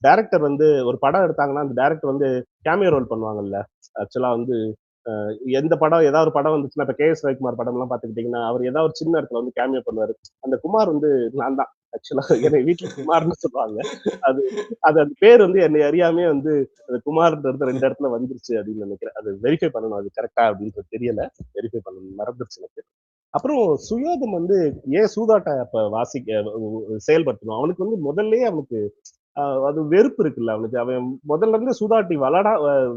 S4: டைரக்டர் வந்து ஒரு படம் எடுத்தாங்கன்னா அந்த டைரக்டர் வந்து கேமியோ ரோல் பண்ணுவாங்கல்ல. ஆக்சுவலா வந்து எந்த படம் ஏதாவது ஒரு படம் வந்துச்சுன்னா இப்ப கே.எஸ். ரவிக்குமார் படம் எல்லாம் பாத்துக்கிட்டீங்கன்னா அவர் ஏதாவது ஒரு சின்ன இடத்துல வந்து கேமியோ பண்ணுவாரு. அந்த குமார் வந்து நான் தான் ஆக்சுவலா என்னை வீட்டுல குமார்னு சொல்லுவாங்க. அது அது அந்த பேர் வந்து என்னை அறியாமே வந்து அந்த குமார்ன்றது ரெண்டு இடத்துல வந்துருச்சு அப்படின்னு நினைக்கிறேன். அது வெரிஃபை பண்ணணும் அது கரெக்டா அப்படின்றது தெரியல. வெரிஃபை பண்ணணும் மறந்துருச்சு எனக்கு. அப்புறம் சுயோதம் வந்து ஏன் சூதாட்ட அப்ப செயல்படுத்தணும் அவனுக்கு வந்து முதல்லயே அவனுக்கு அது வெறுப்பு இருக்குல்ல அவனுக்கு. அவன் முதல்ல இருந்து சூதாட்டி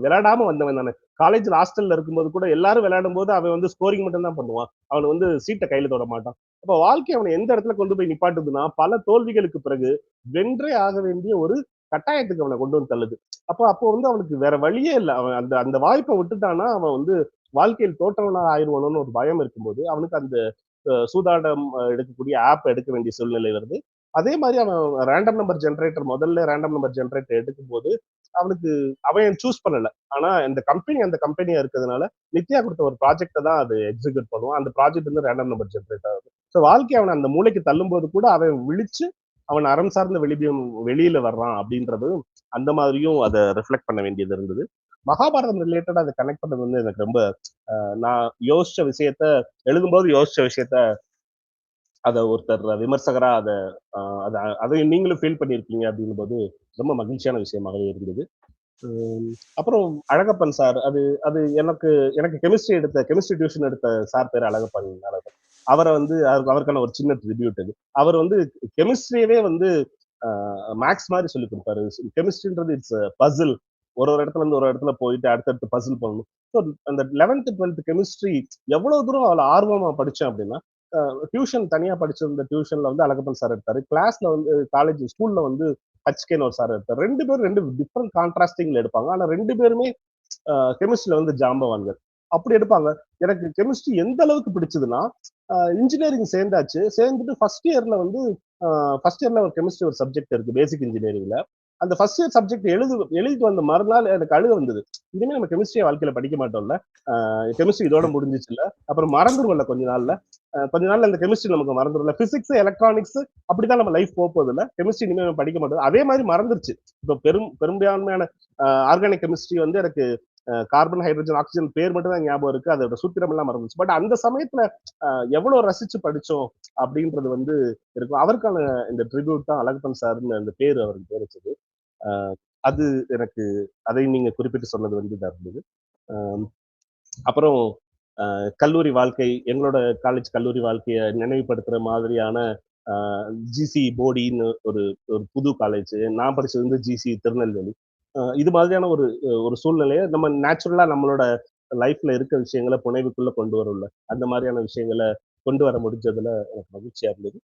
S4: விளையாடாம வந்தவன் தானே. காலேஜ்ல ஹாஸ்டல்ல இருக்கும்போது கூட எல்லாரும் விளையாடும் போது அவன் வந்து ஸ்கோரிங் மட்டும் தான் பண்ணுவான். அவன் வந்து சீட்டை கையில தொட மாட்டான். அப்ப வாழ்க்கை அவனை எந்த இடத்துல கொண்டு போய் நிப்பாட்டுதுன்னா பல தோல்விகளுக்கு பிறகு வென்றே ஆக வேண்டிய ஒரு கட்டாயத்துக்கு அவனை கொண்டு வந்து தள்ளுது. அப்போ வந்து அவனுக்கு வேற வழியே இல்லை. அவன் அந்த அந்த வாய்ப்பை விட்டுட்டானா அவன் வந்து வாழ்க்கையில் தோற்றவனா ஆயிடுவானோன்னு ஒரு பயம் இருக்கும்போது அவனுக்கு அந்த சூதாட்டம் எடுக்கக்கூடிய ஆப் எடுக்க வேண்டிய சூழ்நிலை வருது. அதே மாதிரி அவன் ரேண்டம் நம்பர் ஜென்ரேட்டர் முதல்ல ரேண்டம் நம்பர் ஜென்ரேட்டர் எடுக்கும் போது அவனுக்கு அவன் சூஸ் பண்ணல. ஆனா இந்த கம்பெனி அந்த கம்பெனியா இருக்கிறதுனால நித்யா கொடுத்த ஒரு ப்ராஜெக்டை தான் அது எக்ஸிக்யூட் பண்ணுவான். அந்த ப்ராஜெக்ட் வந்து ரேண்டம் நம்பர் ஜென்ரேட்டர் ஆகுது. ஸோ வாழ்க்கை அவனை அந்த மூளைக்கு தள்ளும் போது கூட அவன் விழிச்சு அவன் அறம் சார்ந்த வெளியில வர்றான் அப்படின்றது அந்த மாதிரியும் அதை ரிஃப்ளெக்ட் பண்ண வேண்டியது இருந்தது. மகாபாரதம் ரிலேட்டடா அதை கனெக்ட் பண்ணது வந்து எனக்கு ரொம்ப நான் யோசிச்ச விஷயத்த எழுதும்போது யோசிச்ச விஷயத்த அதை ஒருத்தர் விமர்சகரா அதை நீங்களும் ஃபீல் பண்ணியிருக்கீங்க அப்படின்னும் போது ரொம்ப மகிழ்ச்சியான விஷயமாகவே இருந்தது. அப்புறம் அழகப்பன் சார் அது அது எனக்கு எனக்கு கெமிஸ்ட்ரி டியூஷன் எடுத்த சார் பேர் அழகப்பன். அவரை வந்து அவருக்கான ஒரு சின்ன ட்ரிபியூட் இது. அவர் வந்து கெமிஸ்ட்ரியவே வந்து மேக்ஸ் மாதிரி சொல்லி கொடுப்பாரு. கெமிஸ்ட்ரின்றது இட்ஸ் பசில். ஒரு இடத்துல இருந்து ஒரு இடத்துல போயிட்டு அடுத்தடுத்து பசில் பண்ணணும். ஸோ அந்த 11th 12th கெமிஸ்ட்ரி எவ்வளவு தூரம் அவ்வளோ ஆர்வமா படிச்சேன் அப்படின்னா டியூஷன் தனியா படிச்சிருந்த டியூஷன்ல வந்து அழகப்பன் சார் எடுத்தாரு. கிளாஸ்ல வந்து ஸ்கூல்ல வந்து ஹச்கேன்னு ஒரு சார் எடுத்தார். ரெண்டு பேரும் ரெண்டு டிஃப்ரெண்ட் கான்ட்ராஸ்டிங்ல எடுப்பாங்க. ஆனா ரெண்டு பேருமே கெமிஸ்ட்ரியில வந்து ஜாம்பவான்கள். அப்படி எடுப்பாங்க. எனக்கு கெமிஸ்ட்ரி எந்த அளவுக்கு பிடிச்சதுன்னா இன்ஜினியரிங் சேர்ந்துட்டு ஃபர்ஸ்ட் இயர்ல ஒரு கெமிஸ்ட்ரி ஒரு சப்ஜெக்ட் இருக்கு பேசிக் இன்ஜினியரிங்ல. அந்த ஃபர்ஸ்ட் இயர் சப்ஜெக்ட் எழுதிட்டு வந்த மறுநாள் எனக்கு அழுக வந்தது. இனிமே நம்ம கெமிஸ்ட்ரியை வாழ்க்கையில படிக்க மாட்டோம்ல, கெமிஸ்ட்ரி இதோட முடிஞ்சிச்சு இல்ல, அப்புறம் மறந்துடும்ல கொஞ்ச நாள்ல இந்த கெமிஸ்ட்ரி நமக்கு மறந்துடும்ல. பிசிக்ஸ் எலக்ட்ரானிக்ஸ் அப்படிதான் நம்ம லைஃப் போகுது இல்ல, கெமிஸ்ட்ரி இனிமே நம்ம படிக்க மாட்டோம். அதே மாதிரி மறந்துருச்சு. இப்போ பெரும்பான்மையான ஆர்கானிக் கெமிஸ்ட்ரி வந்து எனக்கு கார்பன் ஹைட்ரஜன் ஆக்சிஜன் பேர் மட்டும் தான் ஞாபகம் இருக்கு, அதோட சூத்திரம் எல்லாம் மறந்துச்சு. பட் அந்த சமயத்துல எவ்வளவு ரசிச்சு படிச்சோம் அப்படின்றது வந்து இருக்கும். அவருக்கான இந்த ட்ரிபியூட் தான் அழகப்பன் சார்னு அந்த பேர் அவருக்கு பேர் வச்சது. அது எனக்கு அதை நீங்க குறிப்பிட்டு சொன்னது வந்து இதா இருந்தது. அப்புறம் கல்லூரி வாழ்க்கை, எங்களோட கல்லூரி வாழ்க்கையை நினைவுபடுத்துற மாதிரியான ஜிசி போடின்னு ஒரு புது காலேஜ். நான் படிச்சது வந்து ஜிசி திருநெல்வேலி. இது மாதிரியான ஒரு சூழ்நிலையை நம்ம நேச்சுரலா நம்மளோட லைஃப்ல இருக்க விஷயங்களை புனைவுக்குள்ள கொண்டு வரும்ல, அந்த மாதிரியான விஷயங்களை கொண்டு வர முடிஞ்சதுல எனக்கு மகிழ்ச்சியா இருந்தது.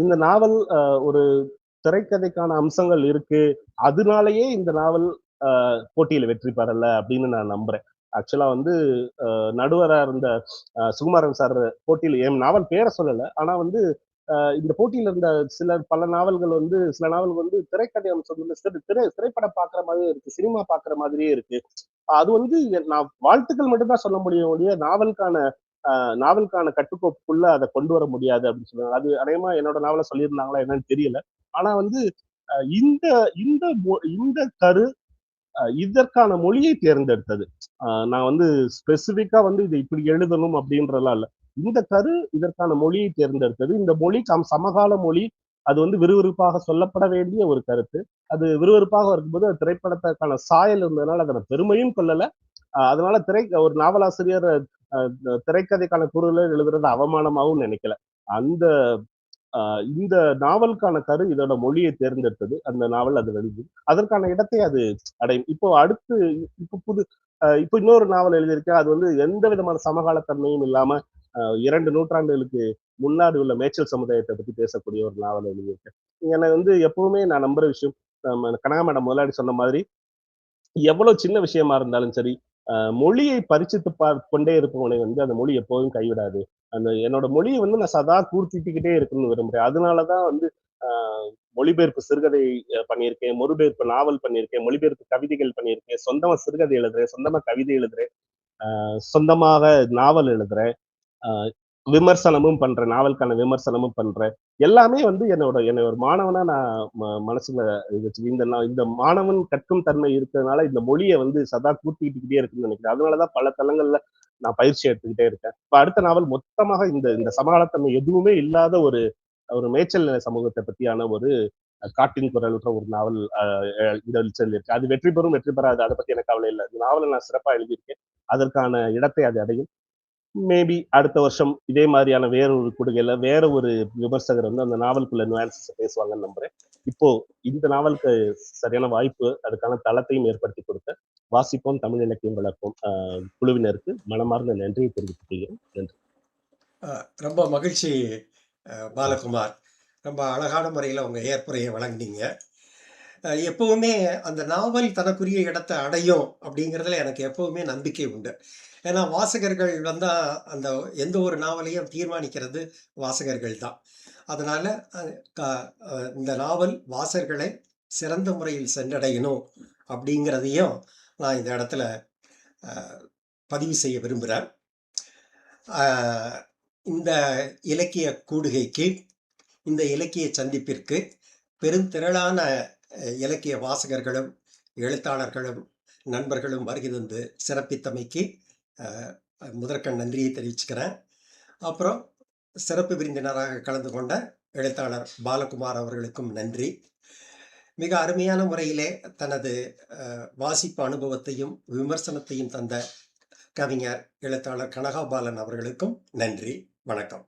S4: இந்த நாவல் ஒரு திரைக்கதைக்கான அம்சங்கள் இருக்கு, அதனாலயே இந்த நாவல் போட்டியில வெற்றி பெறல அப்படின்னு நான் நம்புறேன். ஆக்சுவலா வந்து நடுவரா இருந்த சுகுமாரன் சார் போட்டியில என் நாவல் பேரை சொல்லல, ஆனா வந்து இந்த போட்டியில இருந்த பல நாவல்கள் வந்து திரைக்கதை அம்சம் வந்து திரைப்படம் பாக்குற மாதிரியே இருக்கு, சினிமா பாக்குற மாதிரியே இருக்கு. அது வந்து நான் வாழ்த்துக்கள் மட்டும்தான் சொல்ல முடியும் ஒழிய நாவலுக்கான கட்டுக்கோப்புக்குள்ள அதை கொண்டு வர முடியாது அப்படின்னு சொல்லுவாங்க. அது அநேகமா என்னோட நாவல சொல்லியிருந்தாங்களா என்னன்னு தெரியல. ஆனா வந்து இந்த இந்த இந்த கரு இதற்கான மொழியை தேர்ந்தெடுத்தது. நான் வந்து ஸ்பெசிபிக்கா வந்து இதை இப்படி எழுதணும் அப்படின்றலாம் இல்ல. இந்த கரு இதற்கான மொழியை தேர்ந்தெடுத்தது. இந்த மொழி சமகால மொழி. அது வந்து விறுவிறுப்பாக சொல்லப்பட வேண்டிய ஒரு கருத்து. அது விறுவிறுப்பாக இருக்கும்போது அது திரைப்படத்துக்கான சாயல் இருந்ததுனால அதனை பெருமையும் கொள்ளல. அதனால ஒரு நாவலாசிரியர் திரைக்கதைக்கான குரலை எழுதுறது அவமானமாகவும் நினைக்கல. அந்த இந்த நாவலுக்கான கரு இதோட மொழியை தேர்ந்தெடுத்தது. அந்த நாவல் அது எழுதி அதற்கான இடத்தை அது அடையும். இப்போ அடுத்து இப்போ இன்னொரு நாவல் எழுதியிருக்கேன். அது வந்து எந்த விதமான சமகால தன்மையும் இல்லாம 2 நூற்றாண்டுகளுக்கு முன்னாடி உள்ள மேய்ச்சல் சமுதாயத்தை பத்தி பேசக்கூடிய ஒரு நாவல் எழுதியிருக்கேன். எனக்கு வந்து எப்பவுமே நான் நம்புற விஷயம், கனகா மேடம் முதலாளி சொன்ன மாதிரி எவ்வளவு சின்ன விஷயமா இருந்தாலும் சரி, மொழியை பரிசித்து கொண்டே இருப்பவனை வந்து அந்த மொழி எப்போதும் கைவிடாது. என்னோட மொழியை வந்து நான் சதா கூர்த்திட்டுக்கிட்டே இருக்கணும்னு விரும்புறேன். அதனாலதான் வந்து மொழிபெயர்ப்பு சிறுகதை பண்ணியிருக்கேன், மொழிபெயர்ப்பு நாவல் பண்ணியிருக்கேன், மொழிபெயர்ப்பு கவிதைகள் பண்ணியிருக்கேன், சொந்தமா சிறுகதை எழுதுறேன், சொந்தமா கவிதை எழுதுறேன், சொந்தமாக நாவல் எழுதுறேன், விமர்சனமும் பண்றேன், நாவலுக்கான விமர்சனமும் பண்றேன். எல்லாமே வந்து என்னை ஒரு மாணவனா நான் மனசுல வச்சு இந்த மாணவன் கற்கும் தன்மை இருக்கிறதுனால இந்த மொழியை வந்து சதா கூட்டிக்கிட்டே இருக்குன்னு நினைக்கிறேன். அதனாலதான் பல தளங்கள்ல நான் பயிற்சி எடுத்துக்கிட்டே இருக்கேன். இப்ப அடுத்த நாவல் மொத்தமாக இந்த சமகாலத்தன்மை எதுவுமே இல்லாத ஒரு ஒரு மேய்ச்சல் நில சமூகத்தை பத்தியான ஒரு காட்டின் குரல்ன்ற ஒரு நாவல் இதழில் இருக்கு. அது வெற்றி பெறும் வெற்றி பெறாது அதை பத்தி எனக்கு கவலை இல்லை. இந்த நாவலை நான் சிறப்பா எழுதியிருக்கேன். அதற்கான இடத்தை அது அடையும். மேபி அடுத்த வருஷம் இதே மாதிரியான வேற ஒரு கொடுகையில வேற ஒரு விமர்சகர் வந்து அந்த நாவலுக்குள்ள நுவான்சஸ் பேசுவாங்கன்னு நம்புறேன். இப்போ இந்த நாவலுக்கு சரியான வாய்ப்பு, அதுக்கான தளத்தையும் ஏற்படுத்தி கொடுத்த வாசிப்போம் தமிழ் இலக்கியம் வளர்ப்போம் குழுவினருக்கு மனமார்ந்த நன்றியை தெரிவித்துக் கொள்கிறேன். நன்றி.
S1: ரொம்ப மகிழ்ச்சி பாலகுமார். ரொம்ப அழகான முறையில் உங்க ஏற்புரையை வழங்கினீங்க. எப்பவுமே அந்த நாவல் தனக்குரிய இடத்தை அடையும் அப்படிங்கிறதுல எனக்கு எப்பவுமே நம்பிக்கை உண்டு. ஏன்னா வாசகர்கள் வந்தா அந்த எந்த ஒரு நாவலையும் தீர்மானிக்கிறது வாசகர்கள் தான். அதனால இந்த நாவல் வாசகர்களை சிறந்த முறையில் சென்றடையணும் அப்படிங்கிறதையும் நான் இந்த இடத்துல பதிவு செய்ய விரும்புகிறேன். இந்த இலக்கிய கூடுகைக்கு, இந்த இலக்கிய சந்திப்பிற்கு பெருந்திரளான இலக்கிய வாசகர்களும் எழுத்தாளர்களும் நண்பர்களும் வருகை தந்து சிறப்பித்தமைக்கு முதற்கண் நன்றியை தெரிவிச்சுக்கிறேன். அப்புறம் சிறப்பு விருந்தினராக கலந்து கொண்ட எழுத்தாளர் பாலகுமார் அவர்களுக்கும் நன்றி. மிக அருமையான முறையிலே தனது வாசிப்பு அனுபவத்தையும் விமர்சனத்தையும் தந்த கவிஞர் எழுத்தாளர் கனகாபாலன் அவர்களுக்கும் நன்றி. வணக்கம்.